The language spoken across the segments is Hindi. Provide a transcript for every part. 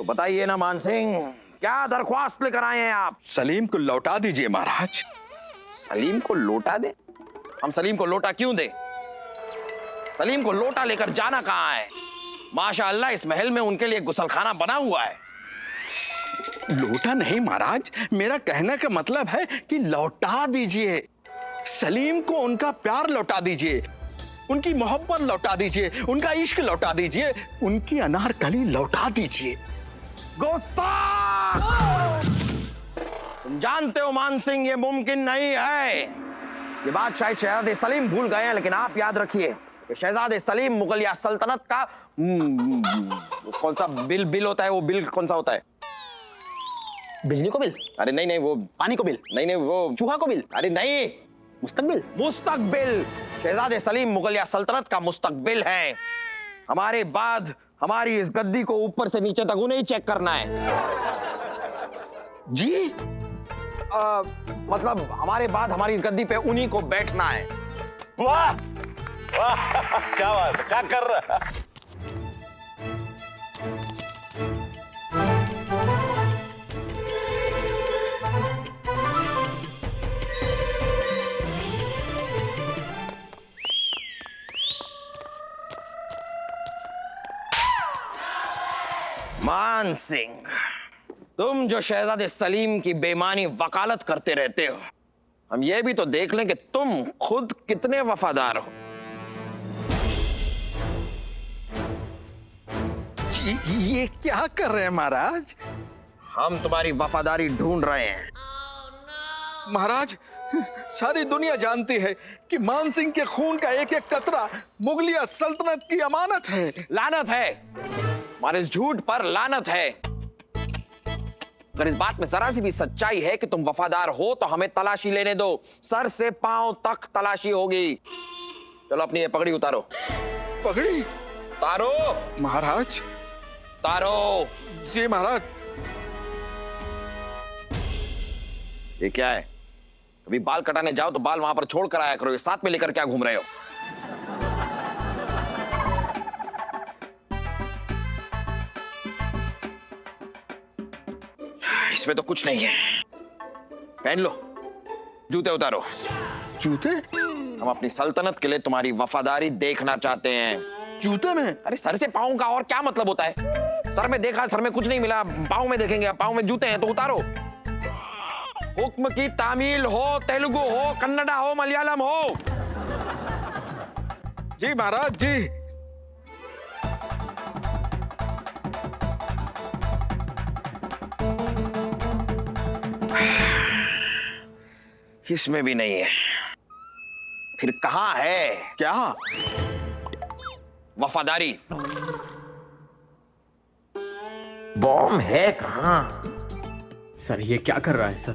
तो बताइए ना मान सिंह, क्या दरख्वास्त लेकर आए हैं आप? सलीम को लौटा दीजिए महाराज। सलीम को लौटा दे? हम सलीम को लोटा क्यों दे? सलीम को लोटा लेकर जाना कहाँ है? माशाअल्लाह इस महल में उनके लिए गुसलखाना बना हुआ है। लोटा नहीं महाराज, मेरा कहने का मतलब है कि लौटा दीजिए। सलीम को उनका प्यार लौटा दीजिए, उनकी मोहब्बत लौटा दीजिए, उनका इश्क लौटा दीजिए, उनकी अनारकली लौटा दीजिए। गुस्ताख! तुम जानते हो मान सिंह ये मुमकिन नहीं है। ये बात शायद शहजादे सलीम भूल गए हैं, लेकिन आप याद रखिए कि शहजादे सलीम मुगलिया सल्तनत का कौन सा बिल होता है, वो बिल कौन सा होता है? बिजली को बिल? अरे नहीं वो पानी को बिल? नहीं वो चूहा को बिल? अरे नहीं, मुस्तकबिल। शहजादे सलीम मुगलिया सल्तनत का मुस्तकबिल है। हमारे बाद हमारी इस गद्दी को ऊपर से नीचे तक उन्हें ही चेक करना है। जी मतलब हमारे बाद हमारी इस गद्दी पे उन्हीं को बैठना है। वाह वाह, क्या बात है, क्या कर रहा है? मान सिंह, तुम जो शहजादे सलीम की बेईमानी वकालत करते रहते हो, हम ये भी तो देख लें कि तुम खुद कितने वफादार हो। ये क्या कर रहे हैं महाराज? हम तुम्हारी वफादारी ढूंढ रहे हैं। महाराज, सारी दुनिया जानती है कि मान सिंह के खून का एक एक कतरा मुगलिया सल्तनत की अमानत है। लानत है, हमारे इस झूठ पर लानत है। अगर इस बात में जरा सी भी सच्चाई है कि तुम वफादार हो तो हमें तलाशी लेने दो, सर से पांव तक तलाशी होगी। चलो अपनी ये पगड़ी उतारो। पगड़ी? उतारो महाराज। उतारो। जी महाराज। ये क्या है? कभी बाल कटाने जाओ तो बाल वहां पर छोड़ कर आया करो, ये साथ में लेकर क्या घूम रहे हो? इसमें तो कुछ नहीं है। पहन लो। जूते उतारो। जूते? हम अपनी सल्तनत के लिए तुम्हारी वफादारी देखना चाहते हैं। जूते में? अरे सर से पाँव का और क्या मतलब होता है? सर में देखा, सर में कुछ नहीं मिला, पाँव में देखेंगे, पाँव में जूते हैं तो उतारो। हुक्म की तामील हो, तेलुगु हो, कन्नडा हो, मलयालम हो। जी महाराज जी। इसमें भी नहीं है। फिर कहां है? क्या? वफादारी। बॉम्ब है कहां? सर ये क्या कर रहा है सर?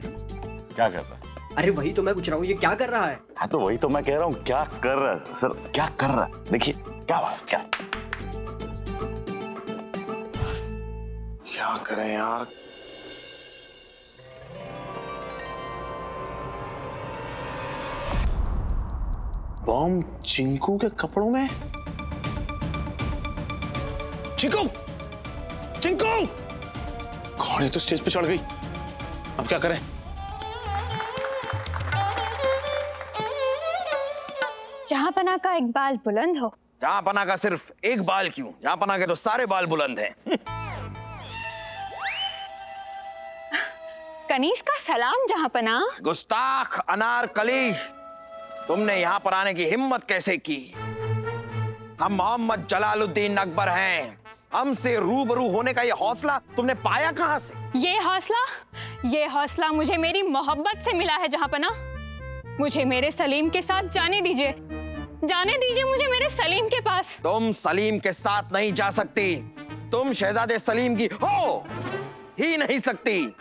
क्या कर रहा है? अरे वही तो मैं पूछ रहा हूँ, ये क्या कर रहा है? हाँ तो वही तो मैं कह रहा हूँ, क्या कर रहा है सर? क्या कर रहा है? देखिए क्या बात, क्या करें यार? बॉम्ब चिंकू के कपड़ों में? चिंकू! चिंकू! कौन है? तो स्टेज पे चढ़ गई, अब क्या करें? जहांपना का एक बाल बुलंद हो। जहांपना का सिर्फ एक बाल क्यों, जहांपना के तो सारे बाल बुलंद हैं। कनीज का सलाम जहांपना। गुस्ताख अनारकली, तुमने यहां पर आने की हिम्मत कैसे की? हम मोहम्मद जलालुद्दीन अकबर हैं, हमसे रूबरू होने का ये हौसला तुमने पाया कहां से? ये हौसला मुझे मेरी मोहब्बत से मिला है जहांपना। मुझे मेरे सलीम के साथ जाने दीजिए, जाने दीजिए मुझे मेरे सलीम के पास। तुम सलीम के साथ नहीं जा सकती, तुम शहजादे सलीम की हो ही नहीं सकती।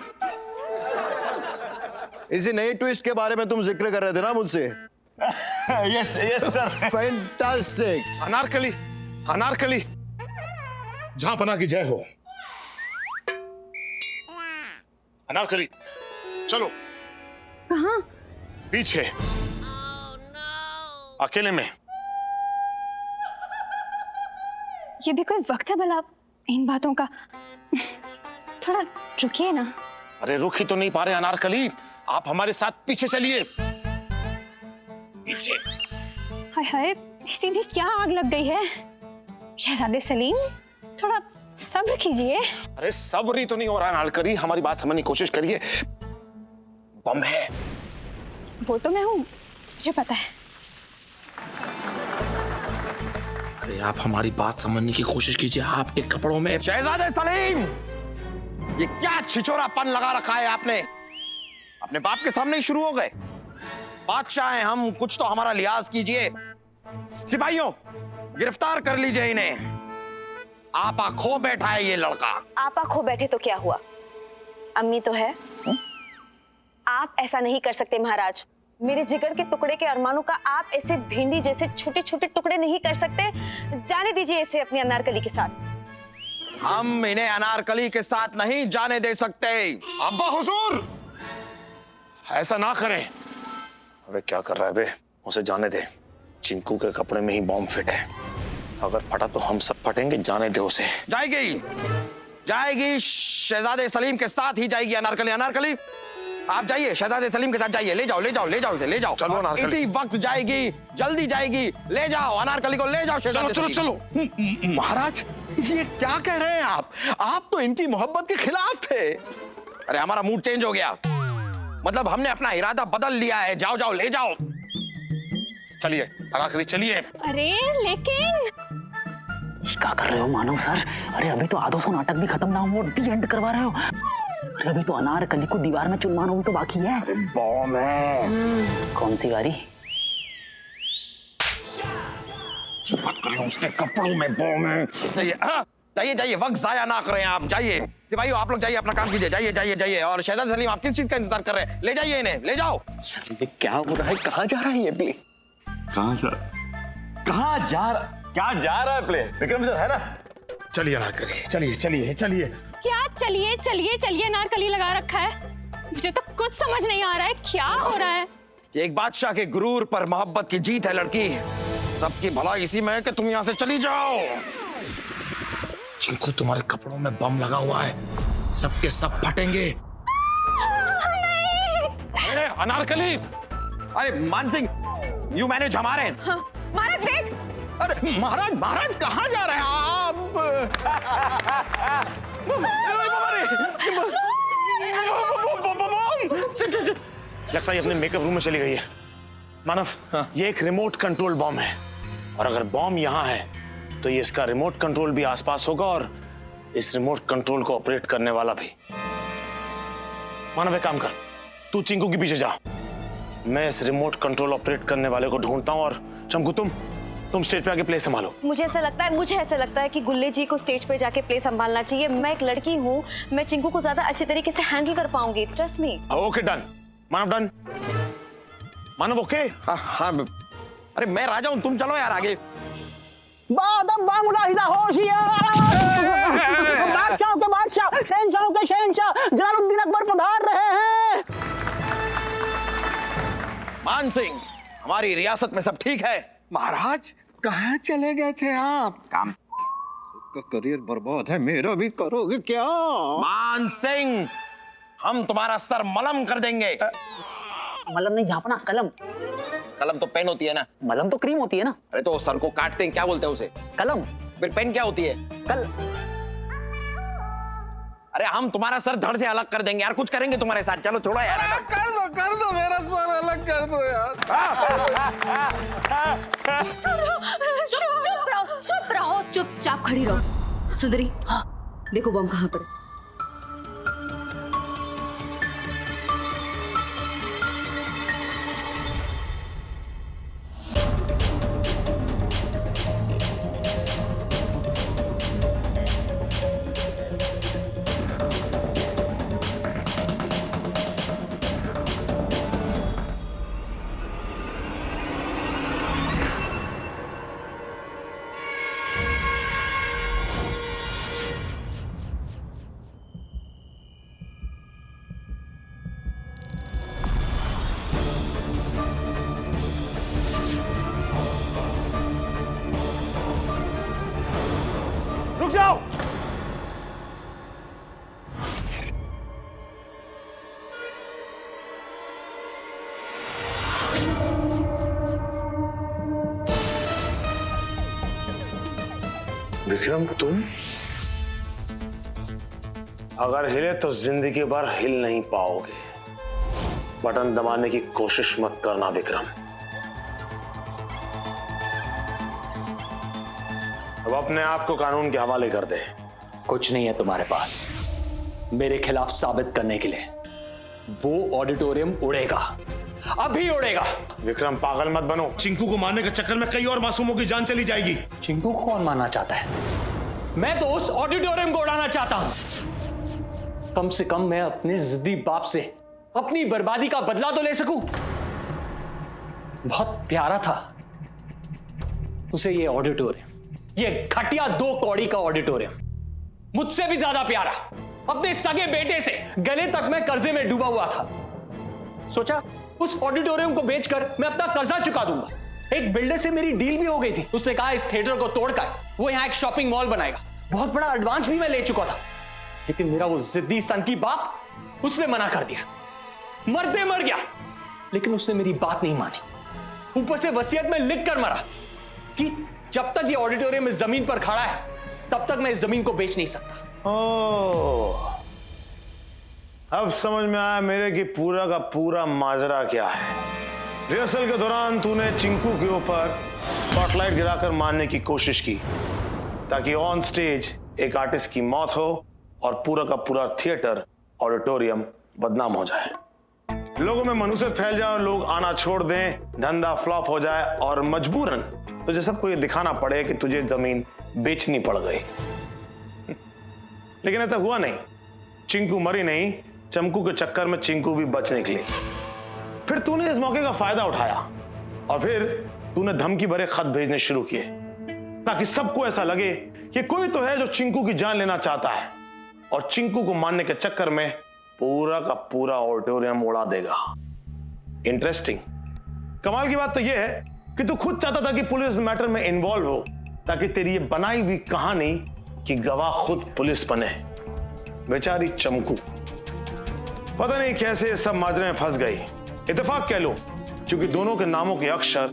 इसी नए ट्विस्ट के बारे में तुम जिक्र कर रहे थे ना मुझसे? Yes yes sir. Fantastic. Anarkali, Anarkali, जहांपना की जय हो। अनारकली चलो। कहाँ? पीछे अकेले में। ये भी कोई वक्त है भला इन बातों का? थोड़ा रुकिए ना। अरे रुक ही तो नहीं पा रहे अनारकली, आप हमारे साथ पीछे चलिए। पीछे। हाय हाय, इसी भी क्या आग लग गई है। शहजादे सलीम, थोड़ा सब्र कीजिए। अरे सब्र ही तो नहीं हो रहा अनारकली, हमारी बात समझने की कोशिश करिए। बम है। वो तो मैं हूँ, मुझे पता है। अरे आप हमारी बात समझने की कोशिश कीजिए, आपके कपड़ों में। शहजादे सलीम, ये क्या छिछोरापन लगा रखा है आपने? अपने बाप के सामने ही शुरू हो गए। बादशाह हैं हम, कुछ तो हमारा लिहाज कीजिए। सिपाहियों, गिरफ्तार कर लीजिए इन्हें। आपा खो बैठा है ये लड़का। आपा खो बैठे तो क्या हुआ, अम्मी तो है। आप ऐसा नहीं कर सकते महाराज। मेरे जिगर के टुकड़े के अरमानों का आप ऐसे भिंडी जैसे छोटे छोटे टुकड़े नहीं कर सकते। जाने दीजिए इसे अपनी अनारकली के साथ। हम इन्हें अनारकली के साथ नहीं जाने दे सकते। अब्बा हुजूर, ऐसा ना करें। अबे क्या कर रहा है बे, उसे जाने दे। चिंकू के कपड़े में ही बॉम्ब फिट है, अगर फटा तो हम सब फटेंगे। जाने दे उसे। जाएगी, जाएगी, शहजादे सलीम के साथ ही जाएगी अनारकली। अनारकली, आप जाइए, शहजादे सलीम के साथ जाइए। ले जाओ, ले जाओ, ले जाओ, ले जाओ। चलो अनारकली। इसी वक्त जाएगी, जल्दी जाएगी। ले जाओ अनारकली को, ले जाओ शहजादे चलो चलो सलीम। चलो। महाराज, ये क्या कह रहे हैं आप तो इनकी मोहब्बत के खिलाफ थे। अरे हमारा मूड चेंज हो गया, मतलब हमने अपना इरादा बदल लिया है। जाओ जाओ, ले जाओ। चलिए अनारकली, चलिए। अरे लेकिन क्या कर रहे हो मानव सर? अरे अभी तो आधो सौ नाटक भी खत्म ना हुआ, डी एंड करवा रहे हो। अरे अभी तो अनारकली को दीवार में चुनवाना भी तो बाकी है। बॉम्ब है। कौन सी गाड़ी? बात कर रहे हो, उसके कपड़ों में बॉम्ब है। जाइए, हाँ, जाइए जाइए, वक्त जाया ना करें आप। जाइए सिपाहियों, आप लोग जाइए, अपना काम कीजिए। जाइए जाइए जाइए। और शहजाद सलीम, आप किस चीज का इंतजार कर रहे हैं? ले जाइए इन्हें, ले जाओ। सर ये क्या हो रहा है? कहाँ जा रहा है ये प्ले? कहाँ जा रहा, क्या जा रहा है प्ले? विक्रम सर है ना? चलिए अनारकली, चलिए चलिए चलिए। क्या चलिए चलिए चलिए अनारकली लगा रखा है? मुझे तो कुछ समझ नहीं आ रहा है, क्या हो रहा है? एक बादशाह के गुरूर पर मोहब्बत की जीत है लड़की। सबकी भलाई इसी में है कि तुम यहाँ से चली जाओ। चिंकू, तुम्हारे कपड़ों में बम लगा हुआ है, सबके सब फटेंगे। अरे अनारकली, अरे मान सिंह, यू मैनेज हमारे। महाराज वेट। अरे महाराज, महाराज कहाँ जा रहे हैं आप? लगता है अपने मेकअप रूम में चली गई है। मानव, ये एक रिमोट कंट्रोल बॉम्ब है, और अगर बॉम्ब यहाँ है तो ये इसका रिमोट कंट्रोल भी आसपास होगा, और इस रिमोट कंट्रोल को ऑपरेट करने वाला भी। मानव एक काम कर, तू चिंकू के पीछे जा, मैं इस रिमोट कंट्रोल ऑपरेट करने वाले को ढूंढता हूँ। और चमकू, तुम स्टेज पे आके प्ले संभालो। मुझे ऐसा लगता है कि गुल्ले जी को स्टेज पे जाके प्ले संभालना चाहिए। मैं एक लड़की हूँ, मैं चिंकू को ज्यादा अच्छे तरीके से हैंडल कर पाऊंगी। Trust me. Okay done. Manav done. Manav okay. हाँ हाँ, अरे मैं राजा हूँ, तुम चलो यार आगे। बादशाहों के बादशाह, शहंशाहों के शहंशाह जलालुद्दीन अकबर पधार रहे हैं। मान सिंह, हमारी रियासत में सब ठीक है? महाराज, कहाँ चले गए थे आप? काम का करियर बर्बाद है, मेरा भी करोगे क्या? मान सिंह, हम तुम्हारा सर मलम कर देंगे। मलम नहीं झापना, कलम। कलम तो पेन होती है ना। मलम तो क्रीम होती है ना। अरे तो सर को काटते हैं, क्या बोलते हैं उसे? कलम। फिर पेन क्या होती है? कल। अरे हम तुम्हारा सर धड़ से अलग कर देंगे यार, कुछ करेंगे तुम्हारे साथ। चलो छोड़ो यार। कर दो मेरा सर अलग कर दो यार। चुप रहो, चुपचाप खड़ी रहो। सुंदरी, हाँ देखो बम कहाँ पर है। विक्रम तुम अगर हिले तो जिंदगी भर हिल नहीं पाओगे। बटन दबाने की कोशिश मत करना विक्रम। अब अपने आप को कानून के हवाले कर दे। कुछ नहीं है तुम्हारे पास मेरे खिलाफ साबित करने के लिए। वो ऑडिटोरियम उड़ेगा, अभी उड़ेगा। विक्रम पागल मत बनो। चिंकू को मारने के चक्कर में कई और मासूमों की जान चली जाएगी। चिंकू को कौन मारना चाहता है? मैं तो उस ऑडिटोरियम को उड़ाना चाहता हूं। कम से कम मैं अपने जिद्दी बाप से अपनी बर्बादी का बदला तो ले सकूं। बहुत प्यारा था उसे ये ऑडिटोरियम, ये घटिया 2 कौड़ी का ऑडिटोरियम। मुझसे भी ज्यादा प्यारा। अपने सगे बेटे से गले तक मैं कर्जे में डूबा हुआ था। सोचा उस ऑडिटोरियम को बेचकर मैं अपना कर्जा चुका दूंगा। एक बिल्डर से मेरी डील भी हो गई थी। उसने कहा इस थिएटर को तोड़कर वो यहां एक शॉपिंग मॉल बनाएगा। बहुत बड़ा एडवांस भी मैं ले चुका था। लेकिन मेरा वो जिद्दी सनकी बाप, उसने मना कर दिया। मरते मर गया, लेकिन उसने मेरी बात नहीं मानी। ऊपर से वसीयत में लिख कर मरा कि जब तक ये ऑडिटोरियम इस जमीन पर खड़ा है तब तक मैं इस जमीन को बेच नहीं सकता। ओह, अब समझ में आया मेरे कि पूरा का पूरा माजरा क्या है। रिहर्सल के दौरान तूने चिंकू के ऊपर स्पॉटलाइट गिराकर मारने की कोशिश की ताकि ऑन स्टेज एक आर्टिस्ट की मौत हो और पूरा का पूरा थिएटर ऑडिटोरियम बदनाम हो जाए। लोगों में मनुष्य फैल जाए और लोग आना छोड़ दें, धंधा फ्लॉप हो जाए और मजबूरन तुझे सबको ये दिखाना पड़े कि तुझे जमीन बेचनी पड़ गई। लेकिन ऐसा हुआ नहीं। चिंकू मरी नहीं, चमकू के चक्कर में चिंकू भी बच निकली। फिर तूने इस मौके का फायदा उठाया और फिर तूने धमकी भरे खत भेजने शुरू किए ताकि सबको ऐसा लगे कि कोई तो है जो चिंकू की जान लेना चाहता है और चिंकू को मारने के चक्कर में पूरा का पूरा ऑडिटोरियम उड़ा देगा। इंटरेस्टिंग। कमाल की बात तो यह है कि तू खुद चाहता था कि पुलिस इस मैटर में इन्वॉल्व हो ताकि तेरी ये बनाई हुई कहानी की गवाह खुद पुलिस बने। बेचारी चमकू पता नहीं कैसे सब माजरे में फंस गई। इत्तेफाक कह लो क्योंकि दोनों के नामों के अक्षर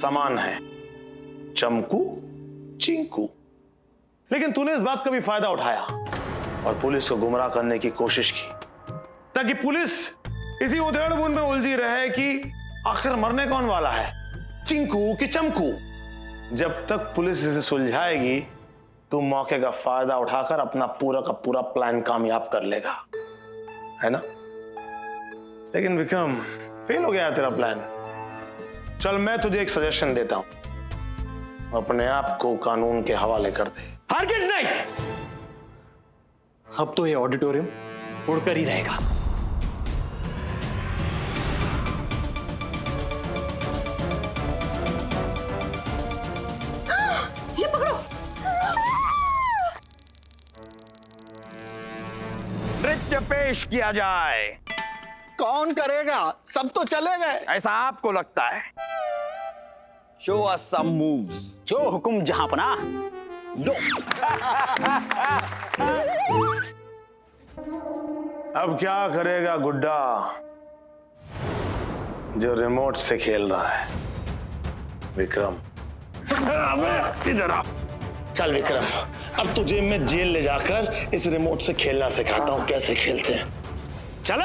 समान हैं, चमकू चिंकू। लेकिन तूने इस बात का भी फायदा उठाया और पुलिस को गुमराह करने की कोशिश की ताकि पुलिस इसी उधेड़-बुन में उलझी रहे कि आखिर मरने कौन वाला है, चिंकू कि चमकू। जब तक पुलिस इसे सुलझाएगी तू मौके का फायदा उठाकर अपना पूरा का पूरा प्लान कामयाब कर लेगा, है ना? लेकिन विक्रम फेल हो गया तेरा प्लान। चल मैं तुझे एक सजेशन देता हूं, अपने आप को कानून के हवाले कर दे। हरगिज नहीं। अब तो ये ऑडिटोरियम उड़कर ही रहेगा। ये पकड़ो। नृत्य पेश किया जाए। कौन करेगा? सब तो चले गए। ऐसा आपको लगता है? शो अस सम मूव्स। जो हुकुम जहां पना लो। अब क्या करेगा गुड्डा जो रिमोट से खेल रहा है? विक्रम इधर आ। चल विक्रम, अब तुझे मैं जेल ले जाकर इस रिमोट से खेलना सिखाता हूं, कैसे खेलते हैं। चले।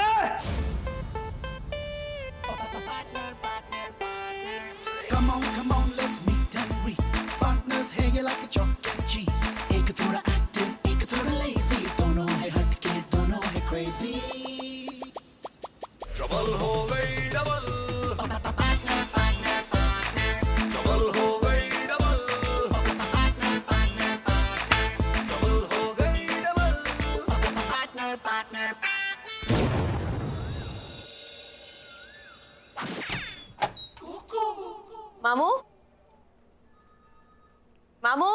Come on, let's meet and greet. Partners है ये like a chalk and cheese. एक थोड़ा active, एक थोड़ा lazy. दोनों है हटके, दोनों है crazy. Trouble हो गई double. Trouble हो गई double. Trouble हो गई double. Partner. मामू, मामू।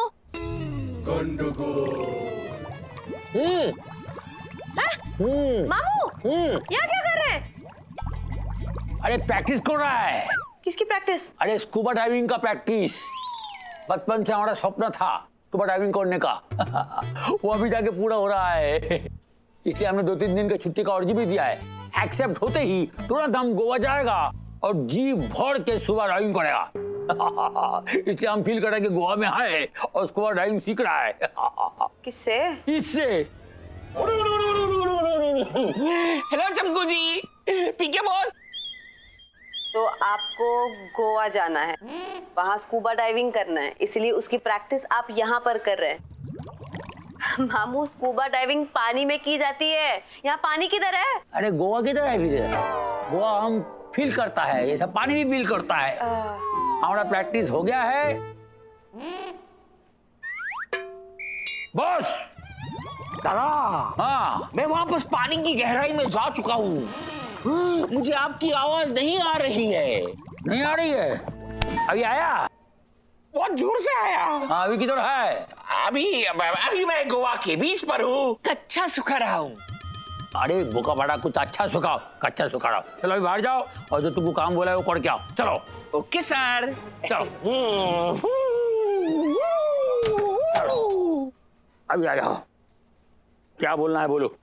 मामू, यहाँ क्या कर रहे हैं? अरे प्रैक्टिस कर रहा है। किसकी प्रैक्टिस? अरे स्कूबा डाइविंग का प्रैक्टिस। बचपन से हमारा स्वप्न था स्कूबा डाइविंग करने का। वो अभी जाके पूरा हो रहा है। इसलिए हमने 2-3 दिन की छुट्टी का अर्जी भी दिया है। एक्सेप्ट होते ही तुरंत हम गोवा जाएगा और जी भर के स्कूबा डाइविंग करेगा। इसलिए हम फील कर रहे हैं कि गोवा में है और स्कूबा डाइविंग सीख रहा है। किससे? इससे। हेलो चमकू जी, पीके बॉस। तो आपको गोवा जाना है, वहां स्कूबा डाइविंग करना है, इसलिए उसकी प्रैक्टिस आप यहाँ पर कर रहे हैं। मामू, स्कूबा डाइविंग पानी में की जाती है, यहाँ पानी किधर है? अरे गोवा किधर है फिर? गोवा हम फील करता है, ये सब पानी भी फील करता है। हमारा प्रैक्टिस हो गया है बॉस। दादा, हाँ, मैं वापस पानी की गहराई में जा चुका हूँ। मुझे आपकी आवाज नहीं आ रही है। नहीं आ रही है? अभी आया? बहुत जोर से आया। हाँ, अभी किधर है? अभी मैं गोवा के बीच पर हूँ, कच्चा सुखा रहा हूँ। अरे भूखा पड़ा, कुछ अच्छा सुखाओ, कच्चा सुखा रहा। चलो अभी बाहर जाओ और जो तुमको काम बोला है वो कर के आओ। चलो। Okay sir. चलो अभी आ जाओ। क्या बोलना है बोलो,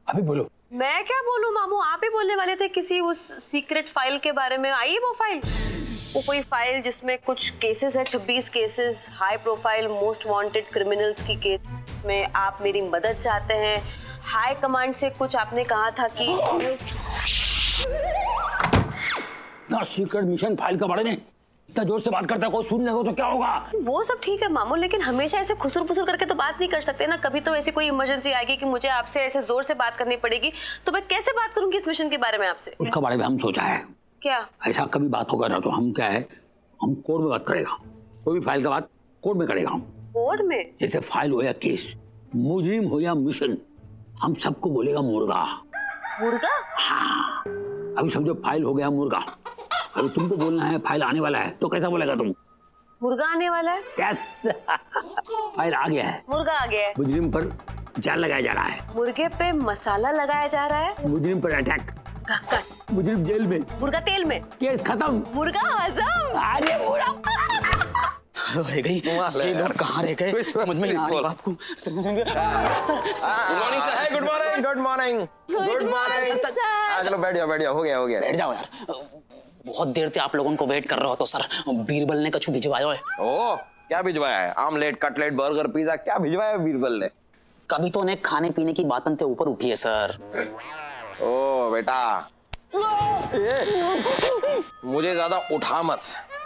अभी बोलो। मैं क्या बोलूं मामू, आप ही बोलने वाले थे किसी उस सीक्रेट फाइल के बारे में। आई वो फाइल, वो कोई फाइल जिसमें कुछ केसेस है, 26 cases, high profile most wanted criminals की केस में आप मेरी मदद चाहते हैं। हाई कमांड से कुछ आपने कहा था कि सीक्रेट मिशन फाइल के बारे में इतना जोर से बात करता है, कोई सुन लेगा तो क्या होगा? वो सब ठीक है मामू, लेकिन हमेशा ऐसे खुसुर पुसुर करके तो बात नहीं कर सकते ना। कभी तो ऐसी कोई इमरजेंसी आएगी कि मुझे आपसे ऐसे जोर से बात करनी पड़ेगी, तो मैं कैसे बात करूंगी इस मिशन के बारे में आपसे? उसका बारे में हम सोचा है। क्या? ऐसा कभी बात होगा ना तो हम क्या है, हम कोर्ट में बात करेगा। कोई भी फाइल का बात कोर्ट में करेगा हम। कोर्ट में? जैसे फाइल हो या केस, मुजरिम हो या मिशन, हम सबको बोलेगा मुर्गा। मुर्गा? हाँ, अभी समझो फाइल हो गया मुर्गा, अभी तुमको बोलना है फाइल आने वाला है, तो कैसा बोलेगा तुम? मुर्गा आने वाला है? यस। फाइल आ गया है, मुर्गा आ गया है। मुजरिम पर जाल लगाया जा रहा है, मुर्गे पे मसाला लगाया जा रहा है। मुजरिम पर अटैक, मुजरिम जेल में, मुर्गा तेल में, केस खत्म, मुर्गा हजम। अरे पूरा रह गई, ये लोग कहाँ रह गए, समझ में नहीं आ रही बात को। Sir, good morning sir. Good morning, good morning, good morning sir. चलो बैठ जाओ, बैठ जाओ, हो गया, हो गया। बैठ जाओ यार, बहुत देर से आप लोगों को वेट कर रहा हो। तो सर, बीरबल ने कछु भिजवाया है। ओ, क्या भिजवाया है? आमलेट, कटलेट, बर्गर, पिज्जा, क्या भिजवाया है बीरबल ने? कभी तो उन्हें खाने पीने की बातन से ऊपर उठी है सर। ओ बेटा, मुझे ज्यादा उठा मत।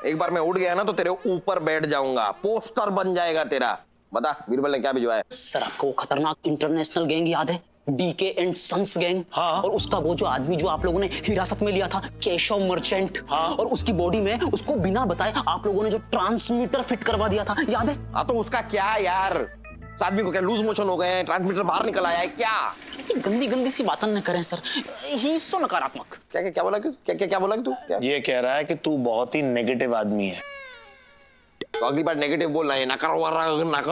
एक बार मैं उठ गया ना तो तेरे ऊपर बैठ जाऊंगा, पोस्टर बन जाएगा तेरा। बता बीरबल ने क्या भिजवाया? सर, आपको वो खतरनाक इंटरनेशनल गैंग याद है, डीके एंड सन्स गैंग? हाँ। और उसका वो जो आदमी जो आप लोगों ने हिरासत में लिया था, केशव मर्चेंट। हाँ। और उसकी बॉडी में उसको बिना बताए आप लोगों ने जो ट्रांसमीटर फिट करवा दिया था, याद है? हाँ, तो उसका क्या यार? उस आदमी को क्या लूज मोशन हो गए हैं, ट्रांसमीटर बाहर निकल आया है क्या? कैसी गंदी गंदी सी बातें न करें सर, ही सो नकारात्मक। क्या क्या क्या बोला कि क्या क्या क्या बोला कि तू क्या? ये कह रहा है कि तू बहुत ही नेगेटिव आदमी है। तो अगली बार नेगेटिव बोलना है, नाकर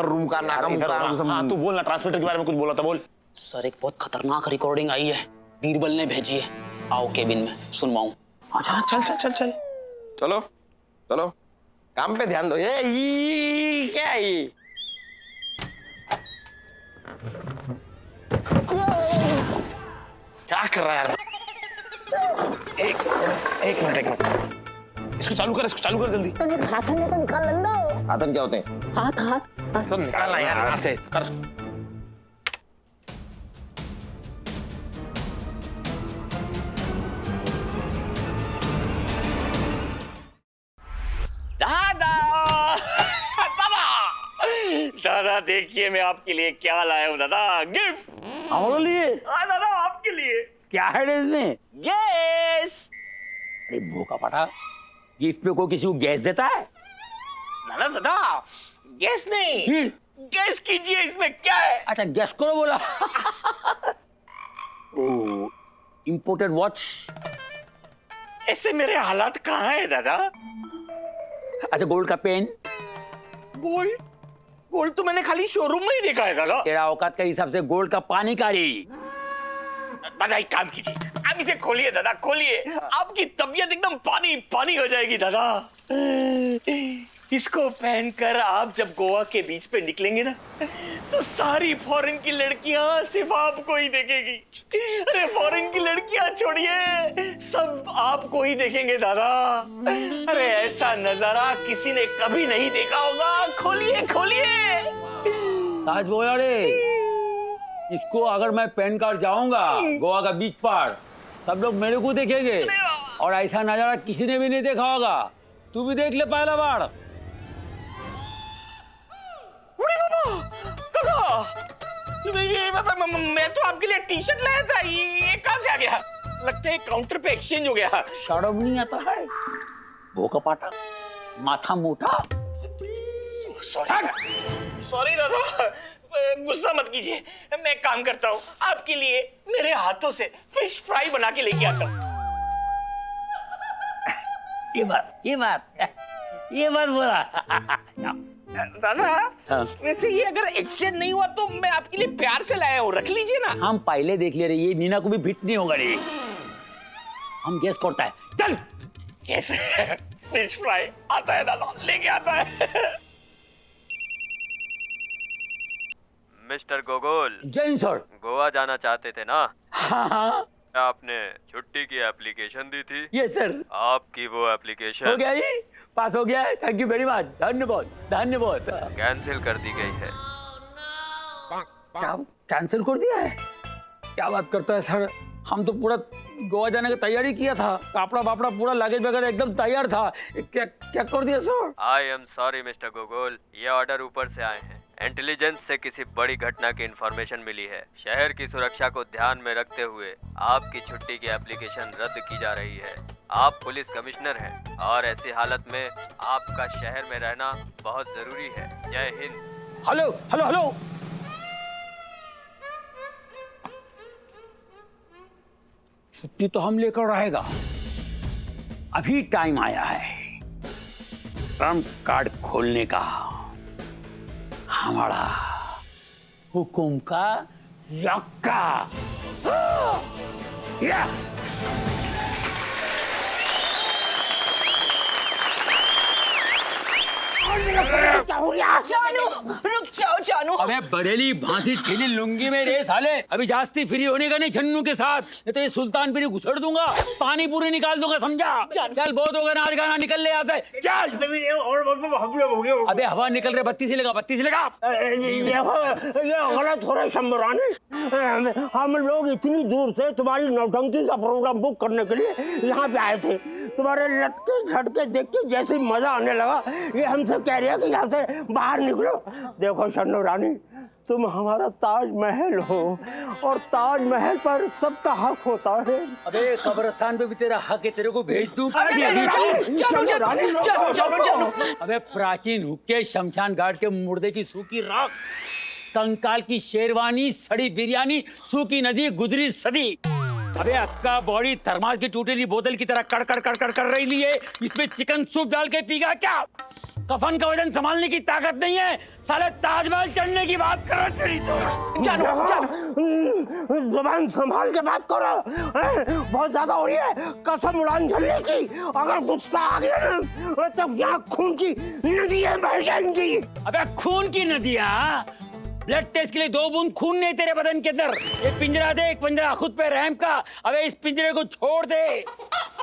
रूम का नाका मुका। हाँ, तू बोलना, ट्रांसमीटर के बारे में कुछ बोला था, बोल। सर, एक बहुत खतरनाक रिकॉर्डिंग आई है, बीरबल ने भेजी है। आओ केबिन में सुनवाऊं। अच्छा, चल चल चल चल। चलो चलो, काम पे ध्यान दो। ये क्या है ये? क्या कर रहा है? एक मिनट, इसको चालू कर, इसको चालू कर जल्दी। आतंक क्या होते हैं? तो निकालना यार यहाँ से, कर। दादा देखिए, मैं आपके लिए क्या लाया हूँ दादा, गिफ्ट। हमारे लिए? हाँ दादा, आपके लिए। क्या है इसमें? गैस। अरे भूखा पटा, गिफ्ट में कोई किसी को गैस देता है? दादा दादा, गैस नहीं, फिर? गैस कीजिए, इसमें क्या है? अच्छा, गैस करो बोला। ओ, इंपोर्टेड वॉच। ऐसे मेरे हालात कहाँ है दादा? अच्छा, गोल्ड का पेन। गोल्ड? गोल्ड तो मैंने खाली शोरूम में ही देखा है दादा। तेरा औकात के हिसाब से गोल्ड का पानी कारी। दादा एक काम कीजिए, आप इसे खोलिए दादा, खोलिए। आपकी तबीयत एकदम पानी पानी हो जाएगी दादा। इसको पहनकर आप जब गोवा के बीच पे निकलेंगे ना, तो सारी फॉरेन की लड़कियां सिर्फ आपको ही देखेगी। अरे फॉरेन की लड़कियां छोड़िए, सब आपको ही देखेंगे दादा। अरे ऐसा नजारा किसी ने कभी नहीं देखा होगा। खोलिए खोलिए। साज बोला रे, इसको अगर मैं पहन कर जाऊंगा गोवा का बीच पर, सब लोग मेरे को देखेंगे और ऐसा नजारा किसी ने भी नहीं देखा होगा। तू भी देख ले पहला बार। मैं तो आपके लिए टी शर्ट लाया था, ये कहां से आ गया? लगता है काउंटर पे एक्सचेंज हो गया। शर्म नहीं आता है? भोका पाटा, माथा मोटा। सॉरी दादा, गुस्सा मत कीजिए। मैं एक काम करता हूँ, आपके लिए मेरे हाथों से फिश फ्राई बना के लेके आता हूँ। ये बात बोला। दादा, वैसे ये अगर एक्सचेंज नहीं हुआ तो मैं आपके लिए प्यार से लाया हूँ, रख लीजिए ना। हम पहले देख ले रहे, ये नीना को भी फिट नहीं होगा रे। हम गैस करता है, चल। कैसे? फिश फ्राई आता है दादा, लेके आता है। मिस्टर गोगोल। जैन सर। गोवा जाना चाहते थे ना? हाँ। आपने छुट्टी की एप्लीकेशन दी थी? Yes sir. आपकी वो एप्लीकेशन हो गया ही, पास हो गया है। थैंक यू वेरी मच, धन्यवाद धन्यवाद। कैंसिल कर दी गई है। क्या कैंसिल कर दिया है? क्या बात करता है सर, हम तो पूरा गोवा जाने की तैयारी किया था, कपड़ा वापड़ा पूरा लगेज वगैरह एकदम तैयार था। क्या क्या कर दिया sir? I am sorry mister गोगोल, ये ऑर्डर ऊपर से आए हैं। इंटेलिजेंस से किसी बड़ी घटना की इंफॉर्मेशन मिली है। शहर की सुरक्षा को ध्यान में रखते हुए आपकी छुट्टी की एप्लीकेशन रद्द की जा रही है। आप पुलिस कमिश्नर हैं और ऐसी हालत में आपका शहर में रहना बहुत जरूरी है। जय हिंद। हेलो हेलो हेलो, छुट्टी तो हम लेकर रहेगा। अभी टाइम आया है ट्रम्प कार्ड खोलने का, हमारा हुकुम का यक्का। या जानू, रुक जाओ जानू। अबे बरेली भांसी ठेली लुंगी में रे साले, अभी जास्ती फ्री होने का नहीं छन्नू के साथ, नहीं तो ये सुल्तानपुरी घुसड़ दूंगा, पानी पूरी निकाल दूंगा, समझा? चल बहुत हो गया, नाच गाना निकल ले आता है, चल। अबे हवा निकल रहे, बत्ती से लगा, बत्ती से लगा। ये गलत हो रहा है शंभरानी। हम लोग इतनी दूर से तुम्हारी नौटंकी का प्रोग्राम बुक करने के लिए यहाँ पे आए थे। तुम्हारे लटके झटके देख के जैसे मजा आने लगा, ये हमसे कह रही है कि यहाँ से बाहर निकलो। देखो शन्नो रानी, तुम हमारा ताजमहल हो और ताजमहल पर सबका हक होता है। अबे कब्रिस्तान पे भी तेरा हक है, तेरे को भेज दूं। अबे प्राचीन हुक्के, शमशान घाट के मुर्दे की सूखी राख, कंकाल की शेरवानी, सड़ी बिरयानी, सूखी नदी, गुजरी सदी। अबे अक्का बॉडी थर्मास की टूटी हुई बोतल की तरह कड़ कड़ कड़ कड़ कर रही है, इसमें चिकन सूप डाल के पीगा क्या? कफन का वजन संभालने की ताकत नहीं है, साले ताजमहल चढ़ने की बात कर रहा तेरी तो। जानो जानो, जुबान संभाल के बात करो, बहुत ज्यादा हो रही है कसम उड़ान झलने की। अगर गुस्सा आ गया ना तो यहाँ खून की नदियाँ बह जाएंगी। अबे खून की नदियाँ? ब्लड टेस्ट के लिए 2 बूंद खून नहीं तेरे बदन के अंदर। एक पिंजरा दे, एक पिंजरा खुद पे रहम का। अबे इस पिंजरे को छोड़ दे,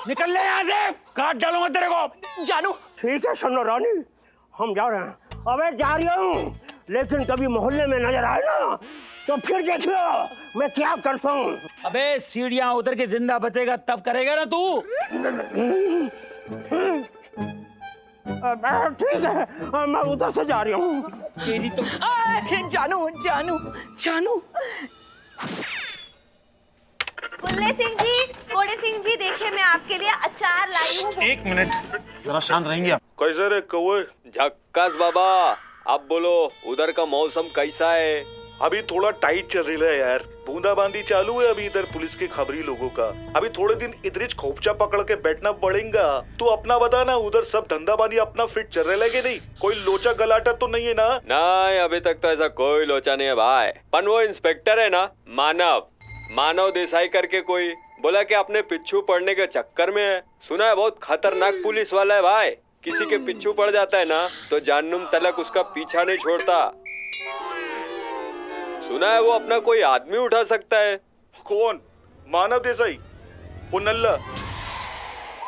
निकल ले यहाँ से, काट डालूंगा तेरे को। जानू ठीक है शन्नो रानी, हम जा रहे हैं। अबे जा रही हूँ, लेकिन कभी मोहल्ले में नजर आए ना तो फिर देखियो मैं क्या करता हूँ। अबे सीढ़ियाँ उतर के जिंदा बचेगा तब करेगा ना तू। ठीक है, मैं उधर से जा रही हूँ। तेरी तो जानू जानू जानू। बुल्ले सिंह जी, कोड़े सिंह जी, देखिए मैं आपके लिए अचार लाई हूँ। एक मिनट, जरा शांत रहेंगे आप? कैसे रे कौवे? झक्कास बाबा, अब बोलो उधर का मौसम कैसा है? अभी थोड़ा टाइट चल रही है यार, बूंदाबांदी चालू है अभी इधर पुलिस के खबरी लोगों का। अभी थोड़े दिन इधर खोपचा पकड़ के बैठना पड़ेगा। तू अपना बता ना, उधर सब धंधा बांधी अपना फिट चल रहा है कि नहीं? कोई लोचा गलाटा तो नहीं है ना? नहीं, अभी तक तो ऐसा कोई लोचा नहीं है भाई। पर वो इंस्पेक्टर है ना, मानव देसाई करके, कोई बोला कि अपने पिछू पड़ने के चक्कर में है। सुना है बहुत खतरनाक पुलिस वाला है भाई। किसी के पीछू पड़ जाता है ना तो जाननुम तलक उसका पीछा नहीं छोड़ता। सुना है वो अपना कोई आदमी उठा सकता है। कौन? मानव देसाई? वो नल्ला?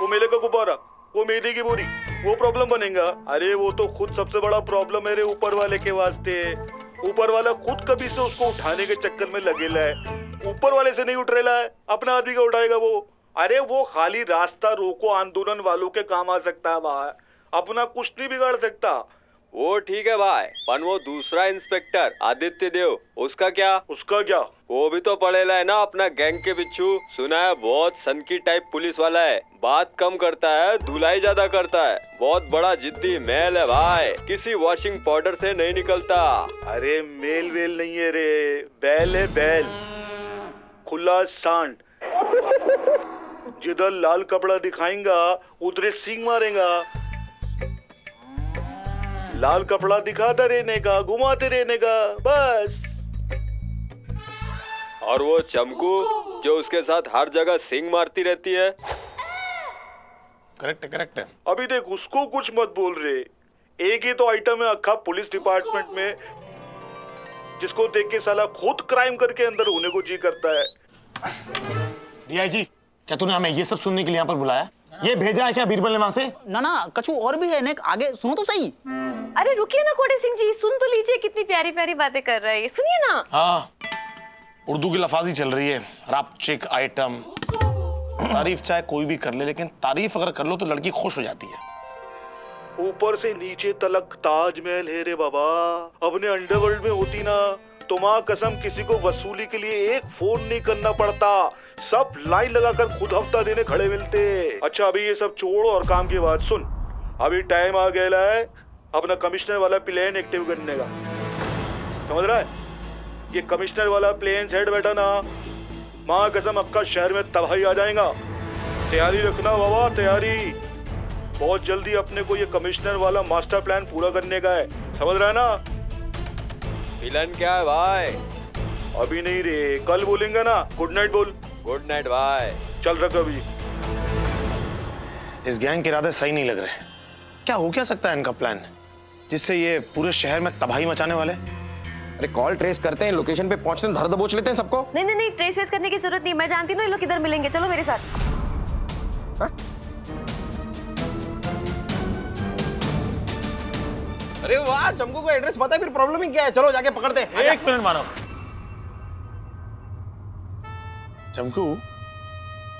वो मेले का गुब्बारा? वो मेले की बोरी? वो प्रॉब्लम बनेगा? अरे वो तो खुद सबसे बड़ा प्रॉब्लम है रे ऊपर वाले के वास्ते। ऊपर वाला खुद कभी से उसको उठाने के चक्कर में लगेला है। ऊपर वाले से नहीं उठ रहा है, अपना आदमी का उठाएगा वो। अरे वो खाली रास्ता रोको आंदोलन वालों के काम आ सकता है भाई, अपना कुछ नहीं बिगाड़ सकता। वो ठीक है भाई, पर वो दूसरा इंस्पेक्टर आदित्य देव, उसका क्या? उसका क्या? वो भी तो पड़ेला है ना अपना गैंग के पीछू। सुना है बहुत सनकी टाइप पुलिस वाला है, बात कम करता है धुलाई ज्यादा करता है, बहुत बड़ा जिद्दी मेल है भाई, किसी वॉशिंग पाउडर से नहीं निकलता। अरे मेल वेल नहीं है रे, बैल है बैल, खुला सांड। जिधर लाल कपड़ा दिखाएगा उधर सींग मारेगा। लाल कपड़ा दिखाता रहने का, घुमाते रहने का, बस। और वो चमकू जो उसके साथ हर जगह सींग मारती रहती है। करेक्ट है, करेक्ट है। अभी देख उसको कुछ मत बोल रहे, एक ही तो आइटम है अक्खा पुलिस डिपार्टमेंट में जिसको देख के साला खुद क्राइम करके अंदर होने को जी करता है। डीआईजी, क्या तूने हमें ये सब सुनने के लिए यहाँ पर बुलाया? ये भेजा है क्या बीरबल ने वहां से? ना ना, कछु और भी है नेक, आगे सुनो तो सही। अरे रुकिए ना कोटे सिंह जी, सुन तो लीजिए, कितनी प्यारी प्यारी बातें कर रहा है ये, सुनिए ना। हाँ, उर्दू की लफाजी चल रही है, रैप चिक आइटम। तारीफ चाहे कोई भी कर ले, लेकिन तारीफ अगर कर लो तो लड़की खुश हो जाती है। ऊपर से नीचे तलक ताजमहल है रे बाबा। अपने अंडरवर्ल्ड में होती ना तो माँ कसम किसी को वसूली के लिए एक फोन नहीं करना पड़ता, सब लाइन लगाकर खुद हफ्ता देने खड़े मिलते। अच्छा अभी ये सब छोड़ और काम की बात सुन। अभी टाइम आ गया है अपना कमिश्नर वाला प्लान एक्टिव करने का, समझ रहा है? ये कमिश्नर वाला प्लेन सेट बैठा ना, माँ कसम आपका शहर में तबाही आ जाएगा। तैयारी रखना बाबा, तैयारी। बहुत जल्दी अपने को ये कमिश्नर वाला मास्टर प्लान पूरा करने का है, समझ रहा है ना? विलन क्या है भाई? अभी नहीं रे, कल बोलेंगे ना। गुड नाइट बोल। गुड नाइट भाई। चल रख अभी। इस गैंग के इरादे सही नहीं लग रहे। क्या हो क्या सकता है इनका प्लान जिससे ये पूरे शहर में तबाही मचाने वाले? अरे कॉल ट्रेस करते हैं, लोकेशन पे पहुंचते हैं, धर दबोच लेते हैं सबको। नहीं नहीं नहीं, ट्रेस वेस करने की जरूरत नहीं, मैं जानती हूँ ये लोग किधर मिलेंगे, चलो मेरे साथ। हा? अरे वाह, चमकू को एड्रेस पता है, फिर प्रॉब्लम ही क्या है? चलो जाके पकड़ते हैं। एक मिनट मानो चमकू,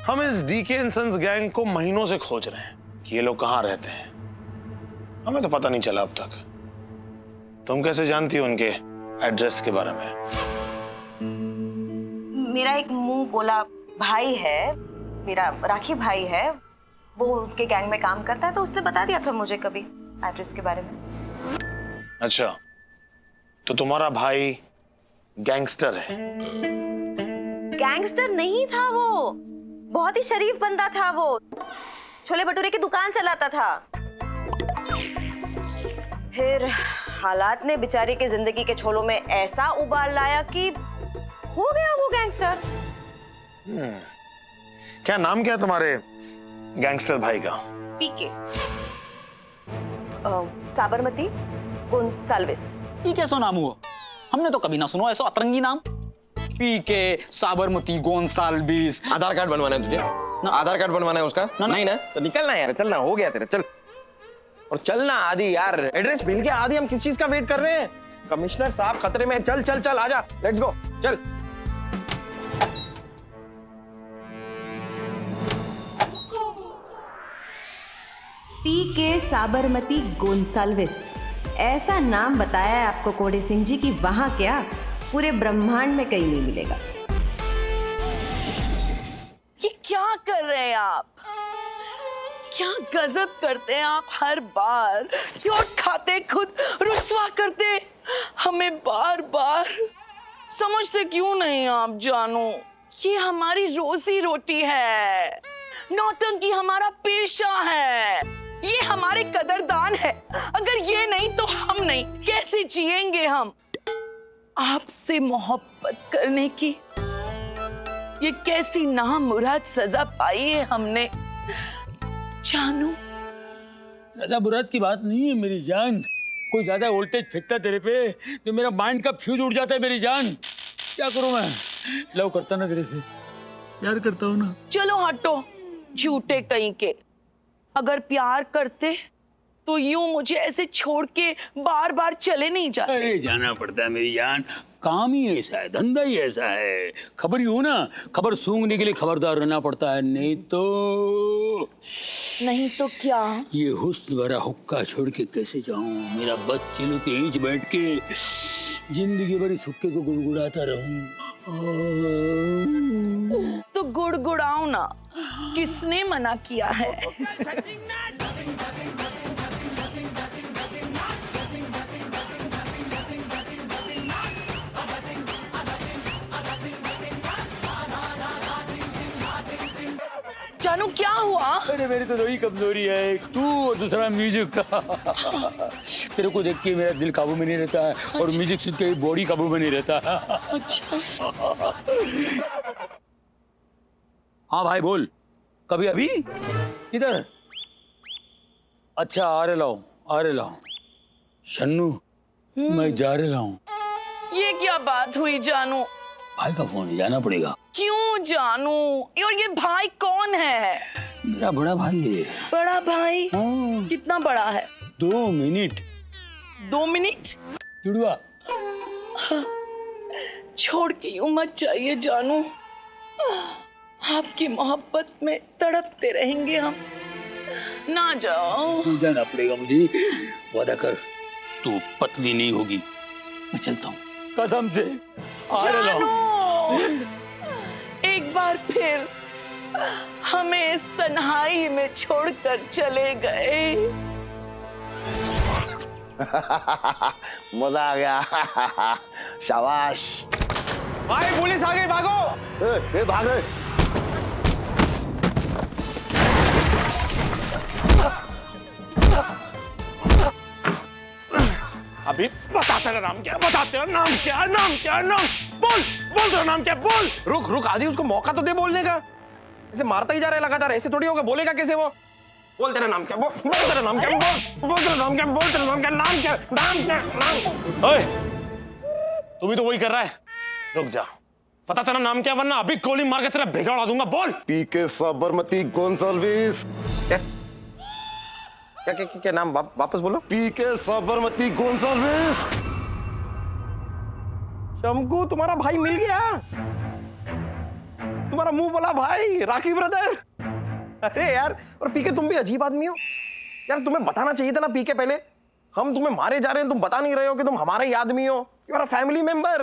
हम इस डीके एंड सन्स गैंग को महीनों से खोज रहे हैं कि ये लोग कहाँ रहते हैं। हमें तो पता नहीं चला अब तक। तुम कैसे जानती हो उनके एड्रेस के बारे में? मेरा एक मुंह बोला भाई है, मेरा राखी भाई है, वो उनके गैंग में काम करता है, तो उसने बता दिया था मुझे कभी एड्रेस के बारे में। अच्छा, तो तुम्हारा भाई गैंगस्टर है? गैंगस्टर नहीं था वो, बहुत ही शरीफ बंदा था वो, छोले भटूरे की दुकान चलाता था। फिर हालात ने बेचारे के जिंदगी के छोलों में ऐसा उबाल लाया कि हो गया वो गैंगस्टर। क्या नाम क्या है तुम्हारे गैंगस्टर भाई का? पीके, साबरमती गोंसाल्विस। ये कैसा नाम हुआ? हमने तो कभी ना सुनो ऐसा अतरंगी नाम। पीके, साबरमती, गोंसाल्विस। आधार कार्ड बनवाना है तुझे? आधार कार्ड बनवाना है उसका? नहीं ना, तो निकलना यार, चलना, हो गया तेरा, चल। और चलना आदि यार, एड्रेस मिल गया आदि, हम किस चीज का वेट कर रहे हैं? कमिश्नर साहब खतरे में, चल चल चल, आजा, लेट्स गो, चल। पीके साबरमती गोंसाल्विस, ऐसा नाम बताया है आपको कोड़े सिंह जी की वहां क्या पूरे ब्रह्मांड में कहीं नहीं मिलेगा। ये क्या कर रहे हैं आप? क्या गजब करते हैं आप, हर बार चोट खाते, खुद रुस्वा करते हमें बार बार। समझते क्यों नहीं आप जानू? ये हमारी रोजी रोटी है, नौटंकी हमारा पेशा है, ये हमारे कदरदान है। अगर ये नहीं तो हम नहीं, कैसे जिएंगे हम? आपसे मोहब्बत करने की ये कैसी नामुराद सजा पाई है हमने। जानू, ज्यादा बुरात की बात नहीं है मेरी जान। कोई ज्यादा वोल्टेज फेंकता तेरे पे तो मेरा माइंड का फ्यूज उड़ जाता है मेरी जान। क्या करूं मैं? लव करता ना तेरे से, प्यार करता हूं ना। चलो हटो झूठे कहीं के। अगर प्यार करते तो यूं मुझे ऐसे छोड़ के बार बार चले नहीं जाते। अरे जाना पड़ता है मेरी जान, काम ही ऐसा है, धंधा ही ऐसा है। खबर ही हो ना, खबर सूंघने के लिए खबरदार रहना पड़ता है, नहीं तो क्या? ये हुस्न भरा हुक्का छोड़ के कैसे जाऊं? मेरा बच्चे लो तेज बैठ के जिंदगी भर इस हुक्के को गुड़गुड़ाता रहूं। तो गुड़गुड़ाओ ना, किसने मना किया है? जानू क्या हुआ? अरे मेरी तो दो ही कमजोरी है, एक तू और दूसरा म्यूजिक का। तेरे को देख के मेरा दिल काबू में नहीं रहता है और म्यूजिक सुन के बॉडी काबू में नहीं रहता। अच्छा। हाँ भाई बोल, कभी अभी किधर? अच्छा आ रहे लाओ शन्नू, मैं जा रहा हूँ। ये क्या बात हुई जानू? भाई का फोन है, जाना पड़ेगा। क्यों जानू? और ये भाई कौन है? मेरा बड़ा भाई है। बड़ा भाई? कितना बड़ा है? 2 मिनट। 2 मिनट? जुड़वा छोड़ के यूं मत जाइए जानू, आपकी मोहब्बत में तड़पते रहेंगे हम। ना जाओ। जाना पड़ेगा मुझे, वादा कर तू पतली नहीं होगी। मैं चलता हूँ कसम से। जानू, एक बार फिर हमें इस तन्हाई में छोड़कर चले गए। मजा आ गया। शाबाश। भाई पुलिस आ गई, भागो। भाग रहे। अभी बता तेरा नाम क्या? बता तेरा नाम क्या? बोल तेरा नाम क्या? बोल। रुक आदि, उसको मौका तो दे बोलने का। ऐसे मारता ही जा रहा है लगातार, ऐसे थोड़ी होगा। बोलेगा कैसे वो? बोल तेरा नाम क्या? बोल तेरा नाम क्या? बोल तेरा नाम क्या? बोल तेरा नाम क्या? नाम क्या? ओए, तू भी तो वही कर रहा है। रुक जा, पता तेरा नाम क्या, वरना अभी गोली मार के तेरा भेजा उड़ा दूंगा। बोल। पीके साबरमती गोंसाल्विस। क्या नाम? वापस बोलो। पीके साबरमती गोंसाल्विस। चमकू, तुम्हारा भाई मिल गया। तुम्हारा मुंह बोला भाई, राखी ब्रदर। अरे यार, और पीके तुम भी अजीब आदमी हो यार। तुम्हें बताना चाहिए था ना पीके पहले। हम तुम्हें मारे जा रहे हैं, तुम बता नहीं रहे हो कि तुम हमारे ही आदमी हो। You are a family member.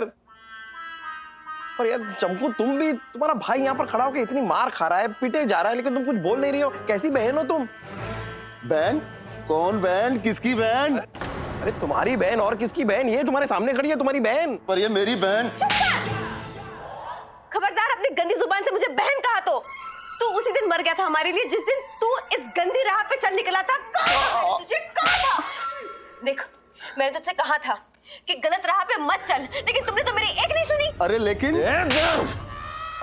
और यार चमकू, तुम भी, तुम्हारा भाई यहाँ पर खड़ा होकर इतनी मार खा रहा है, पिटे जा रहा है, लेकिन तुम कुछ बोल नहीं रही हो। कैसी बहन हो तुम? बहन? कौन बहन? किसकी बहन? अरे तुम्हारी बहन, और किसकी बहन? ये तुम्हारे सामने खड़ी है, तुम्हारी बहन। पर ये मेरी बहन। खबरदार, अपनी गंदी जुबान से मुझे बहन कहा तो। तू उसी दिन मर गया था हमारे लिए, जिस दिन तू इस गंदी राह पे चल निकला था। तुझे कहा था। देख, मैंने तुझसे कहा था कि गलत राह पे मत चल, लेकिन तुमने तो मेरी एक नहीं सुनी। अरे लेकिन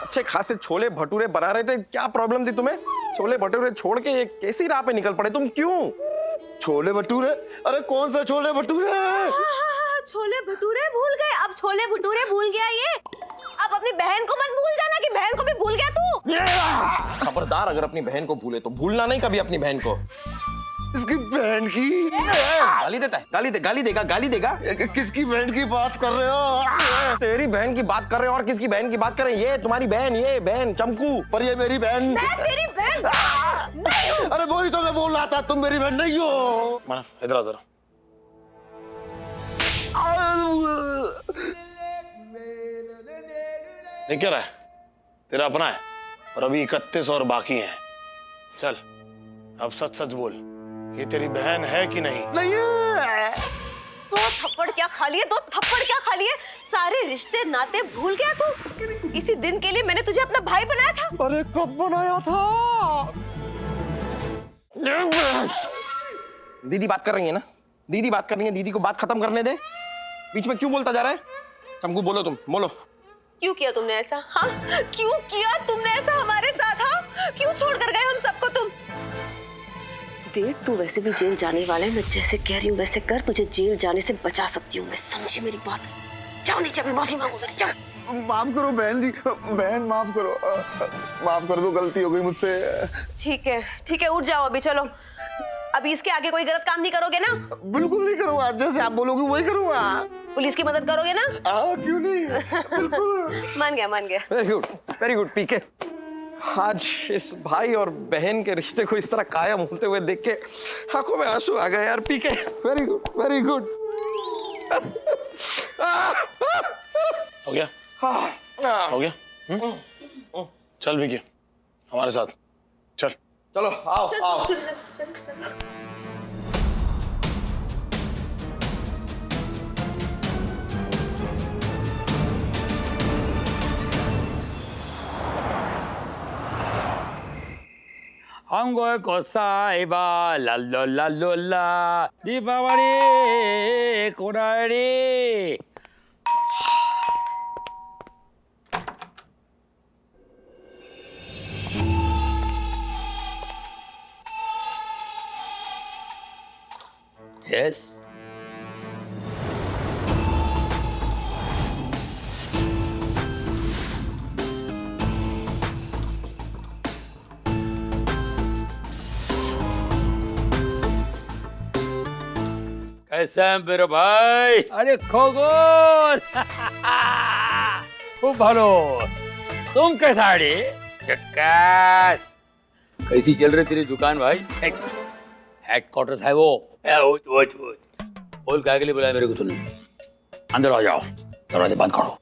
अच्छे खासे छोले भटूरे बना रहे थे, क्या प्रॉब्लम थी तुम्हें? छोले भटूरे छोड़ के ये कैसी राह पे निकल पड़े तुम? क्यों? छोले भटूरे? अरे कौन सा छोले भटूरे? छोले भटूरे भूल गए? अब छोले भटूरे भूल गया ये। अब अपनी बहन को मत भूल जाना कि बहन को भी भूल गया तू। खबरदार, अगर अपनी बहन को भूले तो भूलना नहीं कभी अपनी बहन को। इसकी बहन की गाली देता है। गाली देगा। किसकी बहन की बात कर रहे हो? तेरी बहन की बात कर रहे हो। और किसकी बहन की बात कर रहे हैं? ये तुम्हारी बहन, ये बहन चमकू। पर ये मेरी बहन। मैं तेरी बहन नहीं हूँ। अरे बोली तो मैं बोल रहा था, तुम मेरी बहन नहीं हो। माना, इधर आ जरा। ये क्या रहा है? तेरा अपना है और अभी 31 और बाकी हैं। चल अब सच सच बोल, ये तेरी बहन है कि नहीं? नहीं है। दो थप्पड़ क्या खा लिए? सारे रिश्ते नाते भूल गया तू? इसी दिन के लिए मैंने तुझे अपना भाई बनाया था। अरे कब बनाया था? दीदी बात कर रही है ना? दीदी बात कर रही है, दीदी को बात खत्म करने दे। बीच में क्यों बोलता जा रहा है? चमकू बोलो, तुम बोलो। क्यों किया तुमने ऐसा? हाँ, क्यों किया तुमने ऐसा हमारे साथ? हाँ, क्यों छोड़ कर गए हम सबको तुम? देख तू वैसे भी जेल जाने वाला है, मैं जैसे कह रही हूँ वैसे कर, तुझे जेल जाने से बचा सकती हूँ मैं, समझी मेरी बात? जाओ नीचे, मैं माफी मांगू मेरी, जाओ। माफ करो बहन जी, बहन माफ करो, माफ कर दो, गलती हो गई मुझसे। ठीक है, उठ जाओ अभी, चलो। अभी इसके आगे कोई गलत काम नहीं करोगे ना? बिल्कुल नहीं करूँगा, जैसे आप बोलोगे वही करूँगा। पुलिस की मदद करोगे ना? क्यों नहीं, बिल्कुल। मान गया। वेरी गुड पीके। आज इस भाई और बहन के रिश्ते को इस तरह कायम होते हुए देख के आंखों में आंसू आ गए यार पीके। Very good. हो गया? हो गया? चल विकी, हमारे साथ चल। चलो आओ। 한국의 고사이바 랄랄랄랄라 디바와리 꼬라리. Yes. कैसा है मेरे भाई? अरे खगोल खूब भालो। तुम कैसा रे? चक्कास। कैसी चल रही तेरी दुकान भाई? हेडक्वार्टर है वो। बोल क्या के लिए बुलाया मेरे को तूने? अंदर आ जाओ, दरवाजे बंद करो।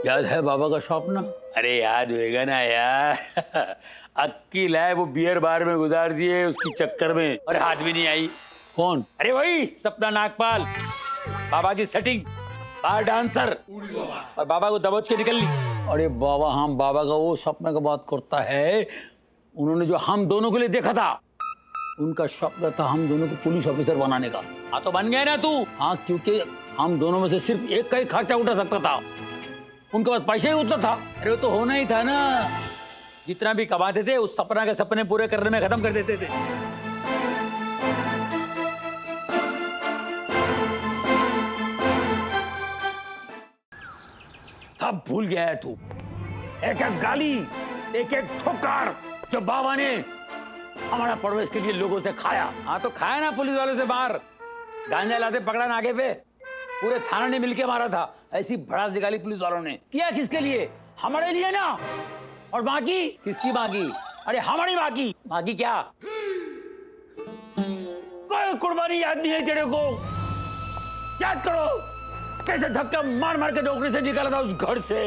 याद है बाबा का शॉप ना? अरे याद होएगा ना यार। अक्कील है वो बियर बार में गुजार दिए उसकी चक्कर में, और हाथ भी नहीं आई। कौन? अरे वही सपना नागपाल, बाबा की सेटिंग, बार डांसर, और बाबा को दबोच के निकल ली। अरे बाबा, हम बाबा का वो सपना का बात करता है, उन्होंने जो हम दोनों के लिए देखा था, उनका स्वप्न था हम दोनों को पुलिस ऑफिसर बनाने का। हाँ तो बन गया ना तू? हाँ, क्योंकि हम दोनों में से सिर्फ एक का ही खर्चा उठा सकता था, उनके पास पैसा ही उतना था। अरे वो तो होना ही था ना, जितना भी कमाते थे उस सपना के सपने पूरे करने में खत्म कर देते थे। सब भूल गया है तू। एक एक गाली, एक एक ठोकर जो बाबा ने हमारा परवेश के लिए लोगों से खाया। हाँ तो खाया ना पुलिस वालों से बाहर, गांजा लाते पकड़ा नाके पे, पूरे थाना ने मिलके मारा था। ऐसी भड़ास निकाली पुलिस वालों ने। किया किसके लिए? हमारे लिए ना। और बाकी किसकी बाकी? अरे हमारी बाकी। बाकी क्या? कोई कुर्बानी याद नहीं है तेरे को? याद करो कैसे धक्का मार मार के नौकरी से निकाला था उस घर से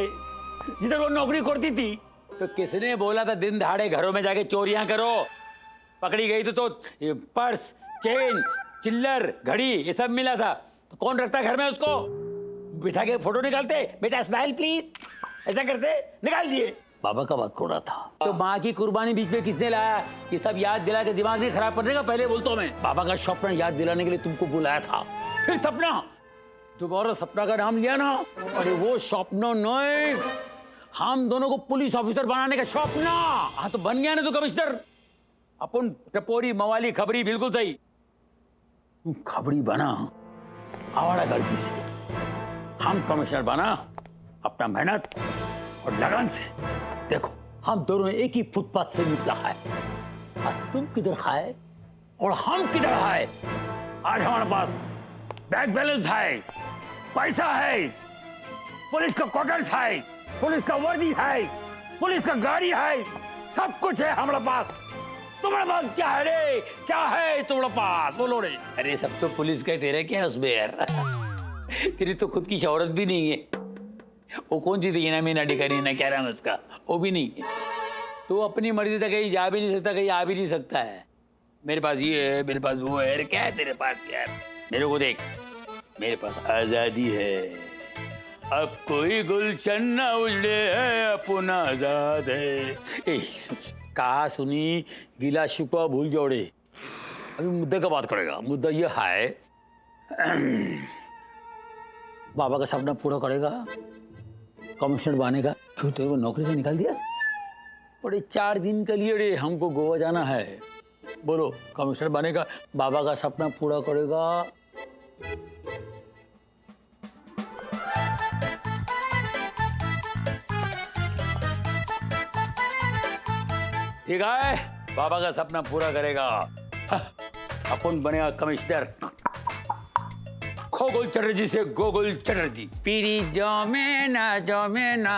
जिधर वो नौकरी करती थी। तो किसने बोला था दिन दहाड़े घरों में जाके चोरियां करो? पकड़ी गई तो पर्स, चेन, चिल्लर, घड़ी ये सब मिला था। तो कौन रखता घर में उसको? बिठा के फोटो निकालते, बेटा स्माइल प्लीज, ऐसा करते, निकाल दिए। बाबा का बात कर रहा था। तो माँ की कुर्बानी बीच में किसने लाया? ये सब याद दिला के दिमाग नहीं खराब करने का पहले बोलता हूं मैं। बाबा का स्वप्न याद दिलाने के लिए तुमको बुलाया था। फिर सपना, दोबारा सपना का नाम लिया ना। अरे वो स्वप्न नहीं, हम दोनों को पुलिस ऑफिसर बनाने का स्वप्न। हाँ तो बन गया ना तू कमिश्नर। अपन टपोरी मवाली खबरी बिल्कुल सही। तू खबरी बना आवारा गलती से, हम कमिश्नर बना अपना मेहनत और लगन से। देखो हम दोनों एक ही फुटपाथ से निकला है। आज तुम किधर खाए और हम किधर खाए? आज हमारे पास बैंक बैलेंस है, पैसा है, पुलिस का क्वार्टर्स है, पुलिस का वर्दी है, पुलिस का गाड़ी है, सब कुछ है हमारे पास। तुम्हारे पास क्या है रे? क्या है तुम्हारे पास? बोलो रे। अरे सब तो पुलिस का तेरे क्या उसमें यार? तेरी तो खुद की शौहरत भी नहीं है। वो कौन सी थी ना मीना डिकारी ना क्या नाम उसका, वो भी नहीं है। तो अपनी मर्जी से कहीं जा भी नहीं सकता, कहीं आ भी नहीं सकता है। मेरे पास ये है, मेरे पास वो है। क्या है तेरे पास यार? मेरे को देख, मेरे पास आजादी है। अब कोई गुलशन न उजड़े है, अपना आजाद है। कहा सुनी गिला शिकवा भूल जोड़े। अभी मुद्दे का बात करेगा। मुद्दा यह है बाबा का सपना पूरा करेगा, कमिश्नर बनने का। क्यों तेरे को नौकरी से निकाल दिया? बड़े 4 दिन के लिए रे हमको गोवा जाना है। बोलो, कमिश्नर बनेगा, बाबा का सपना पूरा करेगा। ठीक है, बाबा का सपना पूरा करेगा। अपन बनेगा कमिश्नर। खोगोल चटर्जी से गोगोल चटर्जी। पीरी जमेना जमेना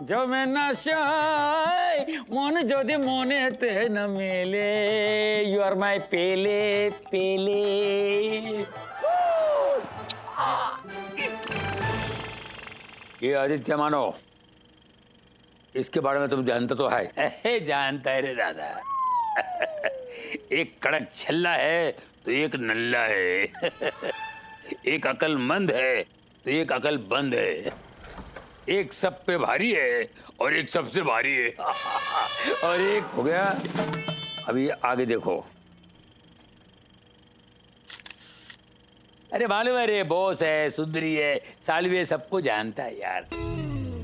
जमेना शाय मन जोदे मोने ते न मेले। यू आर माय पेले पेले। ये आदित्य मानो, इसके बारे में तुम जानते तो है? जानता है रे दादा। एक कड़क छल्ला है तो एक नल्ला है। एक अकलमंद है तो एक अकलबंद है। एक सब पे भारी है और एक सबसे भारी है। और एक हो गया। अभी आगे देखो। अरे मालूम है रे, बॉस है, सुंदरी है, सालवी है, सबको जानता है यार।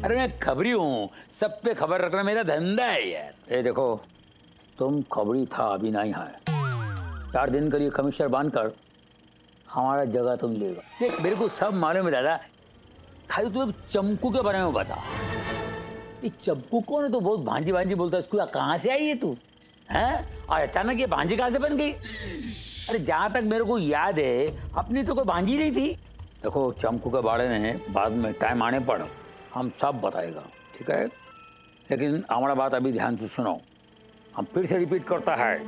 अरे मैं खबरी हूँ, सब पे खबर रखना मेरा धंधा है यार। ये देखो, तुम खबरी था अभी नहीं है। 4 दिन के लिए कमिश्नर बनकर हमारा जगह तुम लेगा। देख, मेरे को सब मालूम है दादा, खाली तू एक चमकू के बारे में बता। ये चमकू कौन है? तो बहुत भांजी भांजी बोलता है। इसको कहाँ से आई है तू? हैं? और अचानक ये भांजी कहाँ से बन गई? अरे जहाँ तक मेरे को याद है, अपनी तो कोई भांजी नहीं थी। देखो, चमकू के बारे में बाद में टाइम आने पर हम सब बताएगा, ठीक है? लेकिन हमारा बात अभी ध्यान से सुनो। हम फिर से रिपीट करता है,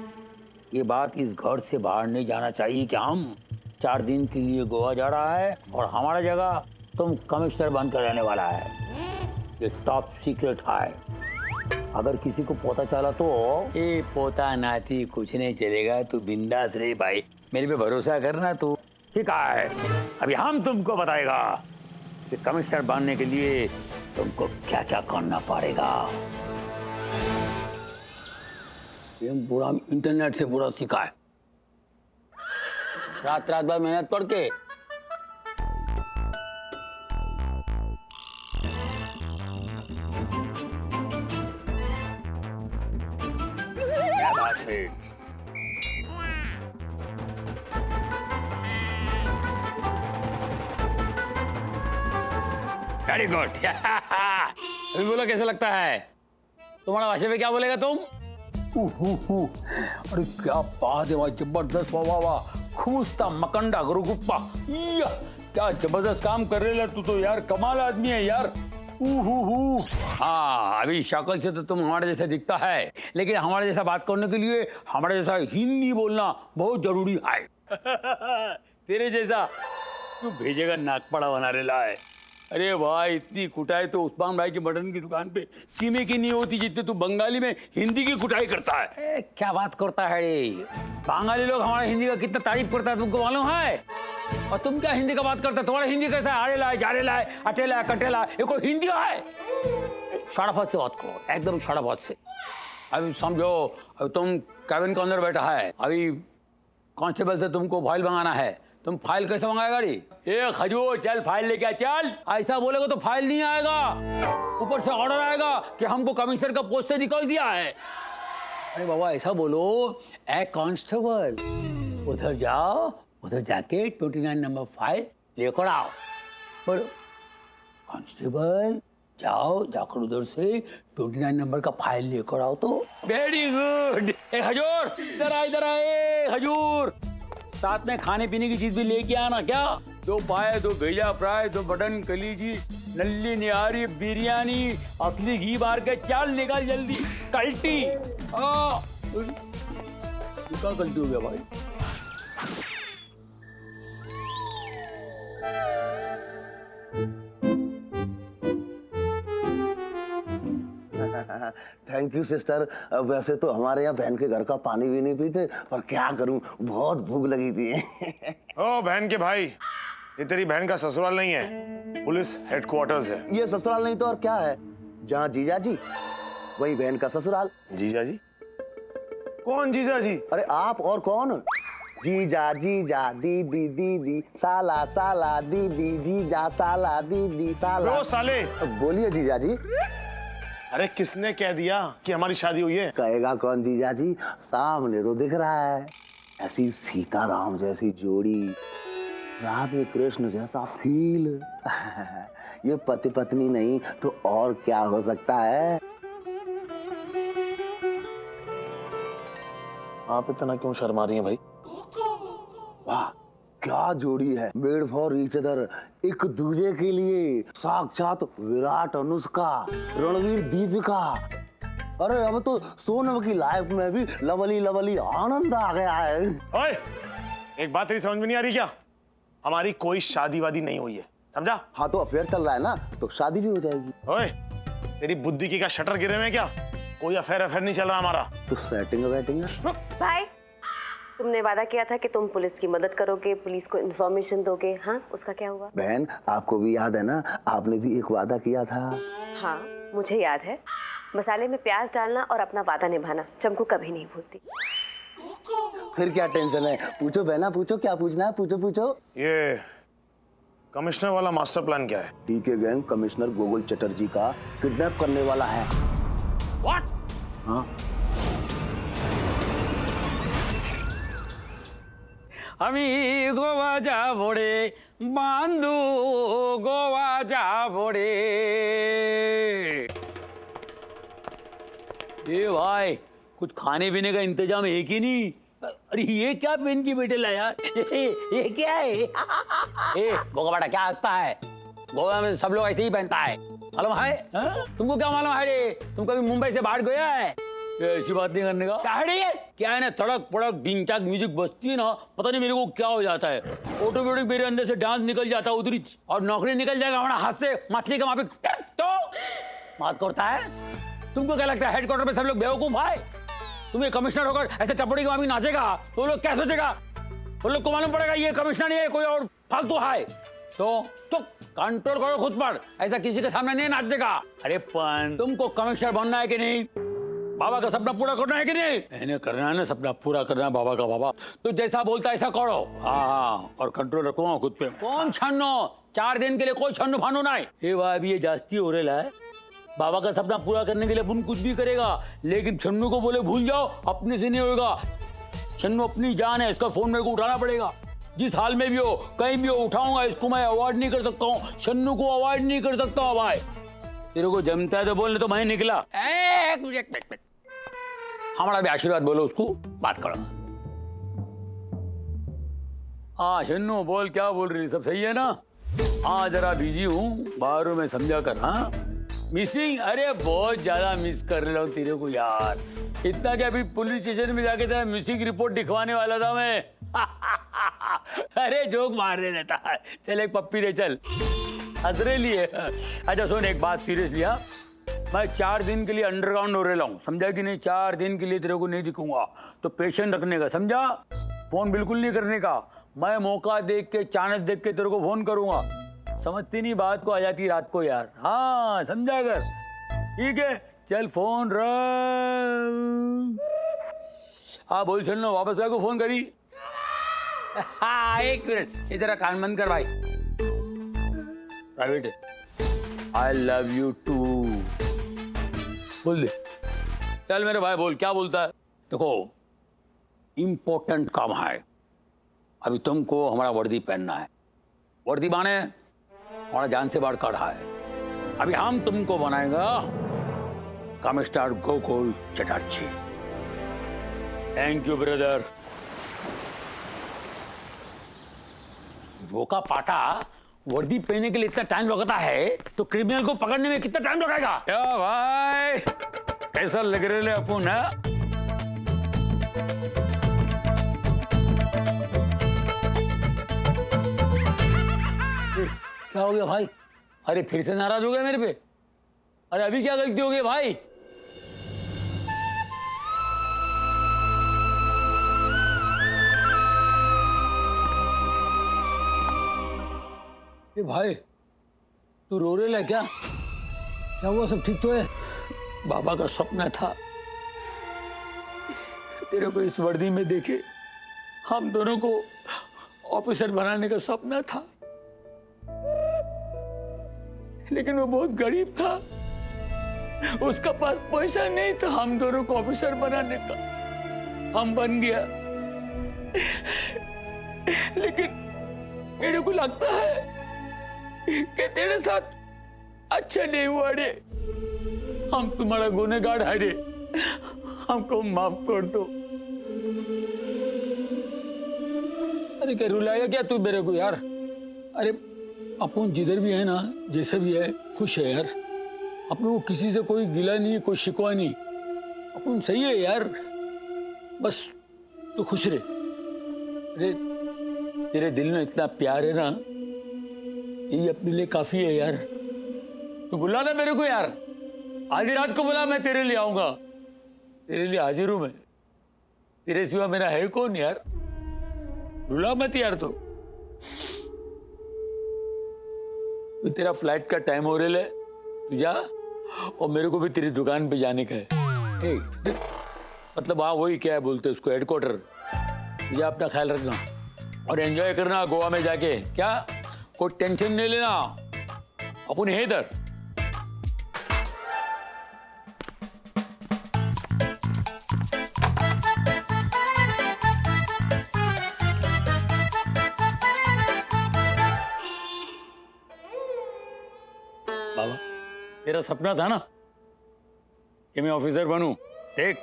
ये बात इस घर से बाहर नहीं जाना चाहिए कि हम 4 दिन के लिए गोवा जा रहा है और हमारा जगह तुम कमिश्नर बनकर रहने वाला है। ये टॉप सीक्रेट है। अगर किसी को पता चला तो ये पोता नाती कुछ नहीं चलेगा। तू बिंदास रहे भाई, मेरे पे भरोसा करना तू, ठीक है? अभी हम तुमको बताएगा कि कमिश्नर बनने के लिए तुमको क्या क्या करना पड़ेगा। ये पूरा इंटरनेट से पूरा सीखा है। रात रात भर मेहनत पढ़ के क्या बात है। Very good. अभी बोलो, कैसा लगता है? तुम्हारा भाषा में क्या बोलेगा तुम? अरे क्या बात है, वाह जबरदस्त, वाह वाह वाह, खूस्ता मकंडा गुरुगुप्पा, क्या जबरदस्त काम कर रहे तू तो यार, कमाल आदमी है यार। हाँ, अभी शक्ल से तो तुम हमारे जैसा दिखता है, लेकिन हमारे जैसा बात करने के लिए हमारे जैसा हिंदी बोलना बहुत जरूरी है। तेरे जैसा तू भेजेगा नाकपड़ा बना रेला है। अरे भाई, इतनी कुटाई तो उस्मान भाई की मटन की दुकान पे कीमे की नहीं होती जितने तू बंगाली में हिंदी की कुटाई करता है। क्या बात करता है रे? बंगाली लोग हमारा हिंदी का कितना तारीफ करता है तुमको मालूम है? और तुम क्या हिंदी का बात करता है? तुम्हारा हिंदी कैसा है? आड़ेला है, जाड़ेला है, अटेला है, कटेला है, ये कोई हिंदी है? शराफत से बात करो, एकदम शराफत से। अभी समझो, अभी तुम कैबिन के अंदर बैठा है, अभी कांस्टेबल से तुमको फाइल मंगाना है। तुम फाइल कैसे मंगाएगा रे? ए खजूर, चल फाइल लेके आ, चल। ऐसा बोलेगा तो फाइल नहीं आएगा, ऊपर से ऑर्डर आएगा कि हमको कमिश्नर का पोस्ट से निकाल दिया है। अरे बाबा, ऐसा बोलो, ए कांस्टेबल, उधर जाओ, उधर जाके 29 नंबर फाइल लेकर आओ। बोलो, कांस्टेबल जाओ, जाकर उधर से 29 नंबर का फाइल लेकर आओ। तो वेरी गुड। ए हजूर, इधर आए हजूर, साथ में खाने पीने की चीज भी लेके आना। क्या? 2 पाए, 2 भेजा फ्राई, 2 मटन कलीजी, नल्ली निहारी, बिरयानी, असली घी मार के चाल निकाल जल्दी। कल्टी क्या कल्टी हो गया भाई? Thank you sister. वैसे तो हमारे यहाँ बहन के घर का पानी भी नहीं पीते, पर क्या करूं, बहुत भूख लगी थी। ओ बहन के भाई, ये तेरी बहन का ससुराल नहीं है, पुलिस हेडक्वार्टर्स है। ये ससुराल नहीं तो और क्या है? जहाँ जीजा जी, वही बहन का ससुराल। जीजा जी? कौन जीजा जी? अरे आप और कौन? जीजा जीजा दीदी दीदी साला साला दीदी जीजा साला दीदी साला। लो साले। बोलिए जीजा जी। अरे किसने कह दिया कि हमारी शादी हुई है? कहेगा कौन जीजा जी, सामने तो दिख रहा है। ऐसी सीताराम जैसी जोड़ी, राधे कृष्ण जैसा फील। ये पति पत्नी नहीं तो और क्या हो सकता है? आप इतना क्यों शर्मा रही हैं भाई? वाह क्या जोड़ी है, मेड फॉर ईच अदर, एक दूजे के लिए। साक्षात विराट अनुष्का, रणवीर दीपिका। अरे अब तो सोनम की लाइफ में भी लवली लवली आनंद आ गया है। ओए, एक बात तेरी समझ में नहीं आ रही क्या? हमारी कोई शादी वादी नहीं हुई है, समझा? हाँ तो अफेयर चल रहा है ना, तो शादी भी हो जाएगी। ओए, तेरी बुद्धि की क्या शटर गिरे हुए हैं क्या? कोई अफेयर नहीं चल रहा हमारा। तो सेटिंग वेटिंग है। भाई तुमने वादा किया था कि तुम पुलिस की मदद करोगे, पुलिस को इन्फॉर्मेशन दोगे, हाँ उसका क्या हुआ? बहन आपको भी याद है ना, आपने भी एक वादा किया था। हाँ मुझे याद है, मसाले में प्याज डालना और अपना वादा निभाना चमकू कभी नहीं भूलती। फिर क्या टेंशन है, पूछो बहना पूछो, क्या पूछना है पूछो पूछो। ये कमिश्नर वाला मास्टर प्लान क्या है? टीके गैंग कमिश्नर गोकुल चटर्जी का किडनैप करने वाला है। What? हाँ আমি গোয়া যাব রে বান্ধু গোয়া যাব রে। ए भाई कुछ खाने पीने का इंतजाम है कि नहीं? अरे ये क्या पेन की बेटे लाया? ये क्या है? ए गोगा बेटा क्या लगता है? गोवा में सब लोग ऐसे ही पहनता है, मालूम है? तुमको क्या मालूम है रे? तुम कभी मुंबई से बाहर गया है? ऐसी बात नहीं करने का। क्या है ये? क्या है ना, तड़क पड़क डिंग टाक म्यूजिक बजती है ना, पता नहीं मेरे को क्या हो जाता है, ऑटोमेटिक मेरे अंदर से डांस निकल जाता है उधरी, और नौकरी निकल जाएगा हमारा हाथ से मछली का माफी तो बात करता है। तुमको क्या लगता है हेडक्वार्टर में सब लोग बेवकूफ है? तुम्हें कमिश्नर होकर ऐसे टपड़ी का माफी नाचेगा तो लोग क्या सोचेगा? उन लोग को मालूम पड़ेगा ये कमिश्नर नहीं है, कोई और फालतू है। तो कंट्रोल करो खुद पर, ऐसा किसी के सामने नहीं नाच देगा। अरे पन तुमको कमिश्नर बनना है कि नहीं? बाबा का सपना पूरा करना है कि नहीं? मैंने करना है ना, सपना पूरा करना है बाबा का। बाबा तो जैसा बोलता है ऐसा करो। हाँ और कंट्रोल रखो खुद पे। कौन छन्नो? 4 दिन के लिए कोई छन्नो फानो नहीं। ये भाई ये जास्ती हो रहा है। बाबा का सपना पूरा करने के लिए अपन कुछ भी करेगा, लेकिन छन्नू को बोले भूल जाओ, अपने से नहीं होगा। छन्नू अपनी जान है, इसका फोन मेरे को उठाना पड़ेगा। जिस हाल में भी हो, कहीं भी हो, उठाऊंगा इसको। मैं अवॉइड नहीं कर सकता हूँ, छन्नू को अवॉइड नहीं कर सकता हूँ। भाई तेरे को जमता है तो बोल, तो मैं निकला। हमारा भी आशीर्वाद बोलो उसको, बात करो। हाँ छन्नू बोल, क्या बोल रही? सब सही है ना? हाँ जरा बिजी हूँ, बाहर में समझा कर। हाँ मिसिंग? अरे बहुत ज्यादा मिस कर रहा हूँ तेरे को यार। इतना कि अभी पुलिस स्टेशन में जाके तेरा मिसिंग रिपोर्ट दिखवाने वाला था मैं। अरे जोक मारने रहता है। चल एक पप्पी दे, चल हंसरे लिए। अच्छा सुन एक बात सीरियसली, हाँ मैं 4 दिन के लिए अंडरग्राउंड हो रहा हूँ, समझा कि नहीं? 4 दिन के लिए तेरे को नहीं दिखूंगा, तो पेशेंस रखने का, समझा? फोन बिल्कुल नहीं करने का। मैं मौका देख के, चांस देख के तेरे को फोन करूंगा। समझती नहीं बात को, आ जाती रात को यार। हाँ समझा कर, ठीक है? चल फोन रख। हाँ बोल चलना, वापस आके फोन करी। हाँ 1 मिनट, इधर कान बंद कर भाई, प्राइवेट है। आई लव यू टू बोल दे। चल मेरे भाई बोल, क्या बोलता है? देखो इंपॉर्टेंट काम है, अभी तुमको हमारा वर्दी पहनना है। वर्दी माने हमारा जान से बाढ़ काढ़ा है। अभी हम तुमको बनाएगा commissioner Gokul Chatterjee. Thank you brother. धोखा पाटा वर्दी पहनने के लिए इतना टाइम लगता है, तो क्रिमिनल को पकड़ने में कितना टाइम लगेगा? क्या भाई कैसा लग रहे अपन? क्या हो गया भाई? अरे फिर से नाराज हो गया मेरे पे? अरे अभी क्या गलती हो गई भाई? भाई तू रो रहे है क्या? क्या हुआ? सब ठीक तो है? बाबा का सपना था तेरे को इस वर्दी में देखे हम दोनों को ऑफिसर बनाने का सपना था, लेकिन वो बहुत गरीब था, उसका पास पैसा नहीं था हम दोनों को ऑफिसर बनाने का। हम बन गया, लेकिन मेरे को लगता है कि तेरे साथ अच्छा नहीं हुआ रे। हम तुम्हारा गुनहगार है रे, हमको माफ कर दो। अरे क्या रुलाया क्या तू मेरे को यार? अरे अपन जिधर भी है ना, जैसे भी है, खुश है यार। अपने को किसी से कोई गिला नहीं, कोई शिकवा नहीं, अपन सही है यार। बस तू खुश रहे। अरे तेरे दिल में इतना प्यार है ना, यही अपने लिए काफी है यार। तू बुला ना मेरे को यार, आधी रात को बुला, मैं तेरे लिए आऊंगा। तेरे लिए हाजिर हूं मैं। तेरे सिवा मेरा है कौन यार? बुला मत यार। तो तेरा फ्लाइट का टाइम हो रहा है, तू जा, और मेरे को भी तेरी दुकान पे जाने का है। मतलब हाँ, वही क्या है बोलते उसको, हेडक्वार्टर। जा, अपना ख्याल रखना और एंजॉय करना गोवा में जाके। क्या कोई टेंशन नहीं लेना, अपन है इधर। बाबा, तेरा सपना था ना कि मैं ऑफिसर बनूं। देख,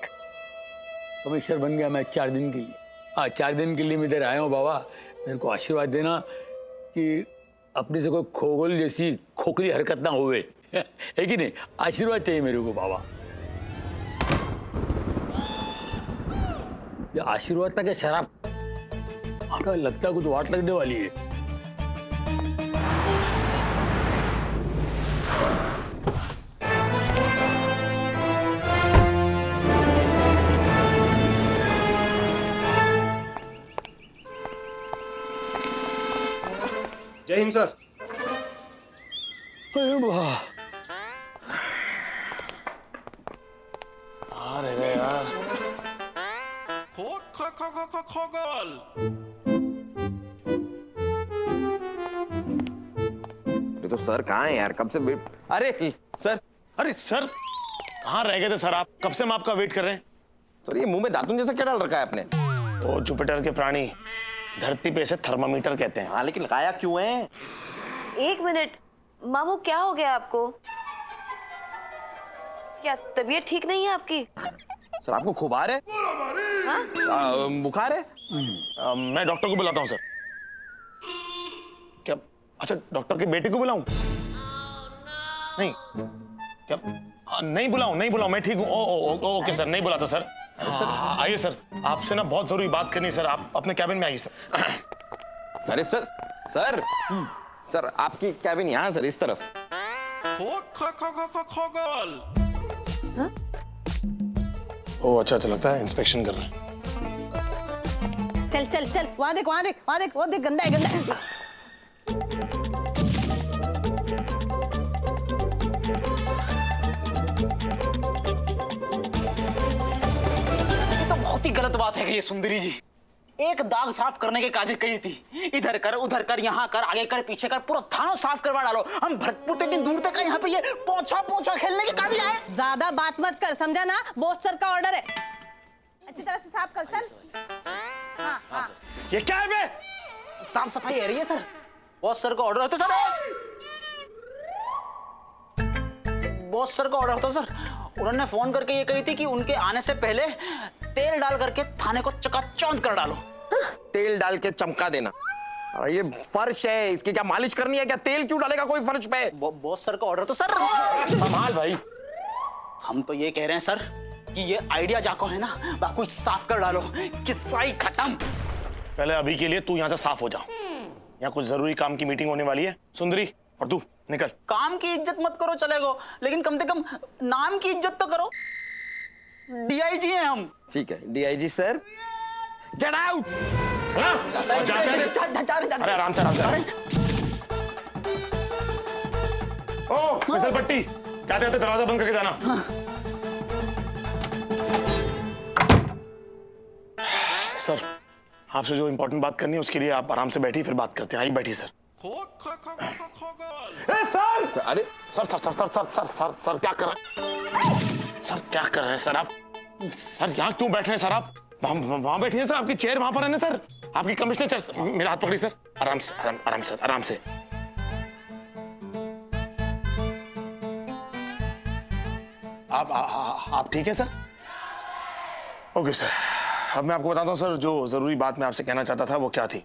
कमिश्नर बन गया मैं 4 दिन के लिए। हाँ, 4 दिन के लिए मैं इधर आया हूँ बाबा। मेरे को आशीर्वाद देना कि अपने से कोई खोगल जैसी खोखली हरकत ना हुए, है कि नहीं? आशीर्वाद चाहिए मेरे को बाबा। ये आशीर्वाद था क्या शराब? हाँ, लगता है कुछ वाट लगने वाली है। जय हिंद सर। अरे वाह, अरे यार, खोगल। ये तो सर कहाँ है यार? कब से अरे सर, अरे सर, कहाँ रह गए थे सर आप? कब से हम आपका वेट कर रहे हैं। सर, ये मुंह में दातुन जैसा क्या डाल रखा है आपने? ओ जुपिटर के प्राणी, धरती पे इसे थर्मामीटर कहते हैं। हाँ, लेकिन लगाया क्यों है? 1 मिनट मामू, क्या हो गया आपको? क्या तबीयत ठीक नहीं है आपकी? सर, आपको खुबार है? बुखार है? मैं डॉक्टर को बुलाता हूँ सर। क्या? अच्छा, डॉक्टर के बेटे को बुलाऊं? नहीं क्या? नहीं बुलाऊं, मैं ठीक हूँ। ओके सर, नहीं बुलाता सर। सर आइए सर, आपसे ना बहुत जरूरी बात करनी है सर। आप अपने कैबिन में आइए सर। अरे सर, सर आपकी कैबिन यहाँ सर, इस तरफ। खोगल। ओ अच्छा, लगता है इंस्पेक्शन कर रहे हैं। चल चल चल, वहां देख वहां देख वहां देख, वो देख, गंदा है गंदा है। ये तो बहुत ही गलत बात है ये सुंदरी जी। एक दाग साफ करने के काजे कही थी, इधर कर उधर कर, यहाँ कर, आगे कर पीछे कर, पूरा थाना साफ करवा डालो। हम भरतपुर तक दूर तक यहाँ पे ये पोछा पोछा खेलने के काबिल आए। ज्यादा बात मत कर, समझा ना? बॉस सर का ऑर्डर है। अच्छी तरह से साफ कर, चल। हाँ हाँ। ये क्या है बे? साफ सफाई है रही है सर। बॉस सर का ऑर्डर होता सर। बॉस सर का ऑर्डर होता सर। उन्होंने फोन करके ये कही थी कि उनके आने से पहले तेल डाल करके थाने को चकाचौंध कर डालो। तेल डाल के चमका देना। और ये फर्श है, इसकी क्या मालिश करनी है क्या? तेल क्यों डालेगा कोई फर्श पे? बॉस सर का ऑर्डर तो सर। संभाल भाई। हम तो ये कह रहे हैं सर कि ये आइडिया जाको है ना, बाकी साफ कर डालो, किस्सा ही खत्म। पहले अभी के लिए तू यहाँ से साफ हो जा। यहाँ कुछ जरूरी काम की मीटिंग होने वाली है। सुंदरी, और तू निकल। काम की इज्जत मत करो चलेगो, लेकिन कम से कम नाम की इज्जत तो करो। डीआईजी हैं हम। ठीक है, डीआईजी सर, गेट आउट। अरे आराम से, ओ फिसल पट्टी, क्या कहते, दरवाजा बंद करके जाना। सर, आपसे जो इंपॉर्टेंट बात करनी है उसके लिए आप आराम से बैठिए, फिर बात करते हैं। आइए बैठिए सर। सर अरे sir sir sir sir sir sir sir sir क्या कर रहे हैं? सर क्या कर रहे हैं सर आप? सर यहाँ क्यों बैठे हैं सर आप? वहां बैठिए सर, आपकी चेयर वहां पर है ना सर, आपकी कमिश्नर चेयर। मेरा हाथ पकड़िए सर, आराम से आराम से आराम से। आप ठीक है सर? ओके सर, अब मैं आपको बताता हूँ सर, जो जरूरी बात मैं आपसे कहना चाहता था वो क्या थी।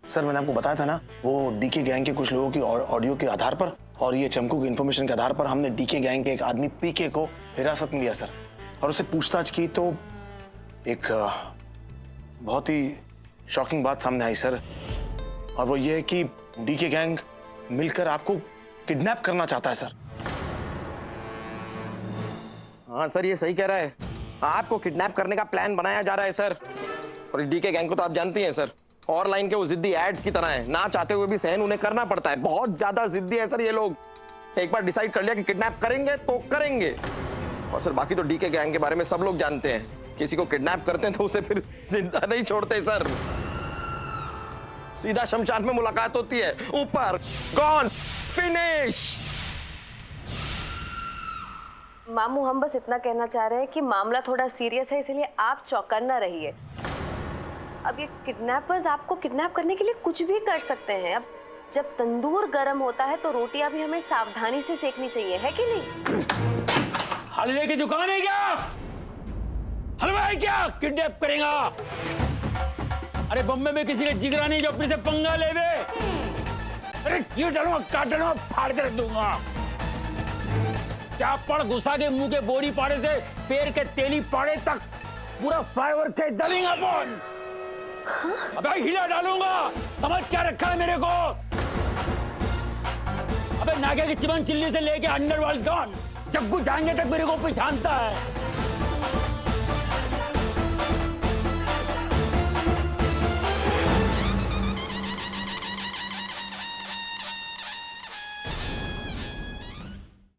सर मैंने आपको बताया था ना, वो डीके गैंग के कुछ लोगों की ऑडियो के आधार पर और ये चमकू की इंफॉर्मेशन के आधार पर हमने डीके गैंग के एक आदमी पीके को हिरासत में लिया सर, और उससे पूछताछ की तो एक बहुत ही शॉकिंग बात सामने आई सर, और वो ये है कि डीके गैंग मिलकर आपको किडनैप करना चाहता है सर। हाँ सर, ये सही कह रहा है, आपको किडनैप करने का प्लान बनाया जा रहा है सर। और डीके गैंग को तो आप जानती हैं सर, और लाइन के वो जिद्दी एड्स की तरह है, ना चाहते हुए भी सहन उन्हें करना पड़ता है। बहुत ज्यादा जिद्दी है सर ये लोग, एक बार डिसाइड कर लिया कि किडनैप करेंगे तो करेंगे। और सर बाकी तो डीके गैंग के बारे में सब लोग जानते हैं, किसी को किडनैप करते हैं तो उसे फिर जिंदा नहीं छोड़ते सर, सीधा शमशान में मुलाकात होती है, ऊपर गॉन फिनिश। मामू हम बस इतना कहना चाह रहे हैं कि मामला थोड़ा सीरियस है, इसलिए आप चौकन्ना रहिए। अब ये किडनैपर्स आपको किडनैप करने के लिए कुछ भी कर सकते हैं। अब जब तंदूर गर्म होता है तो रोटियां भी हमें सावधानी से सेकनी चाहिए, है कि नहीं? हलवे की दुकान है क्या? हलवा है क्या? किडनैप करेगा? अरे बम्बे में किसी के जिगरा नहीं जो अपने से पंगा लेवे। अरे क्यों डालूंगा, काट डालूंगा, फाड़ के रख दूंगा। क्या पड़ घुसा के मुंह के बोरी पाड़े से पैर के तेली पाड़े तक पूरा फ्लाईओवर के डालेंगे अपन। अबे हिला डालूंगा, समझ क्या रखा है मेरे को? अबे नागे की चिमन चिल्ली से लेके अंडरवर्ल्ड डॉन जग्गू जाएंगे तक मेरे को पहचानता है।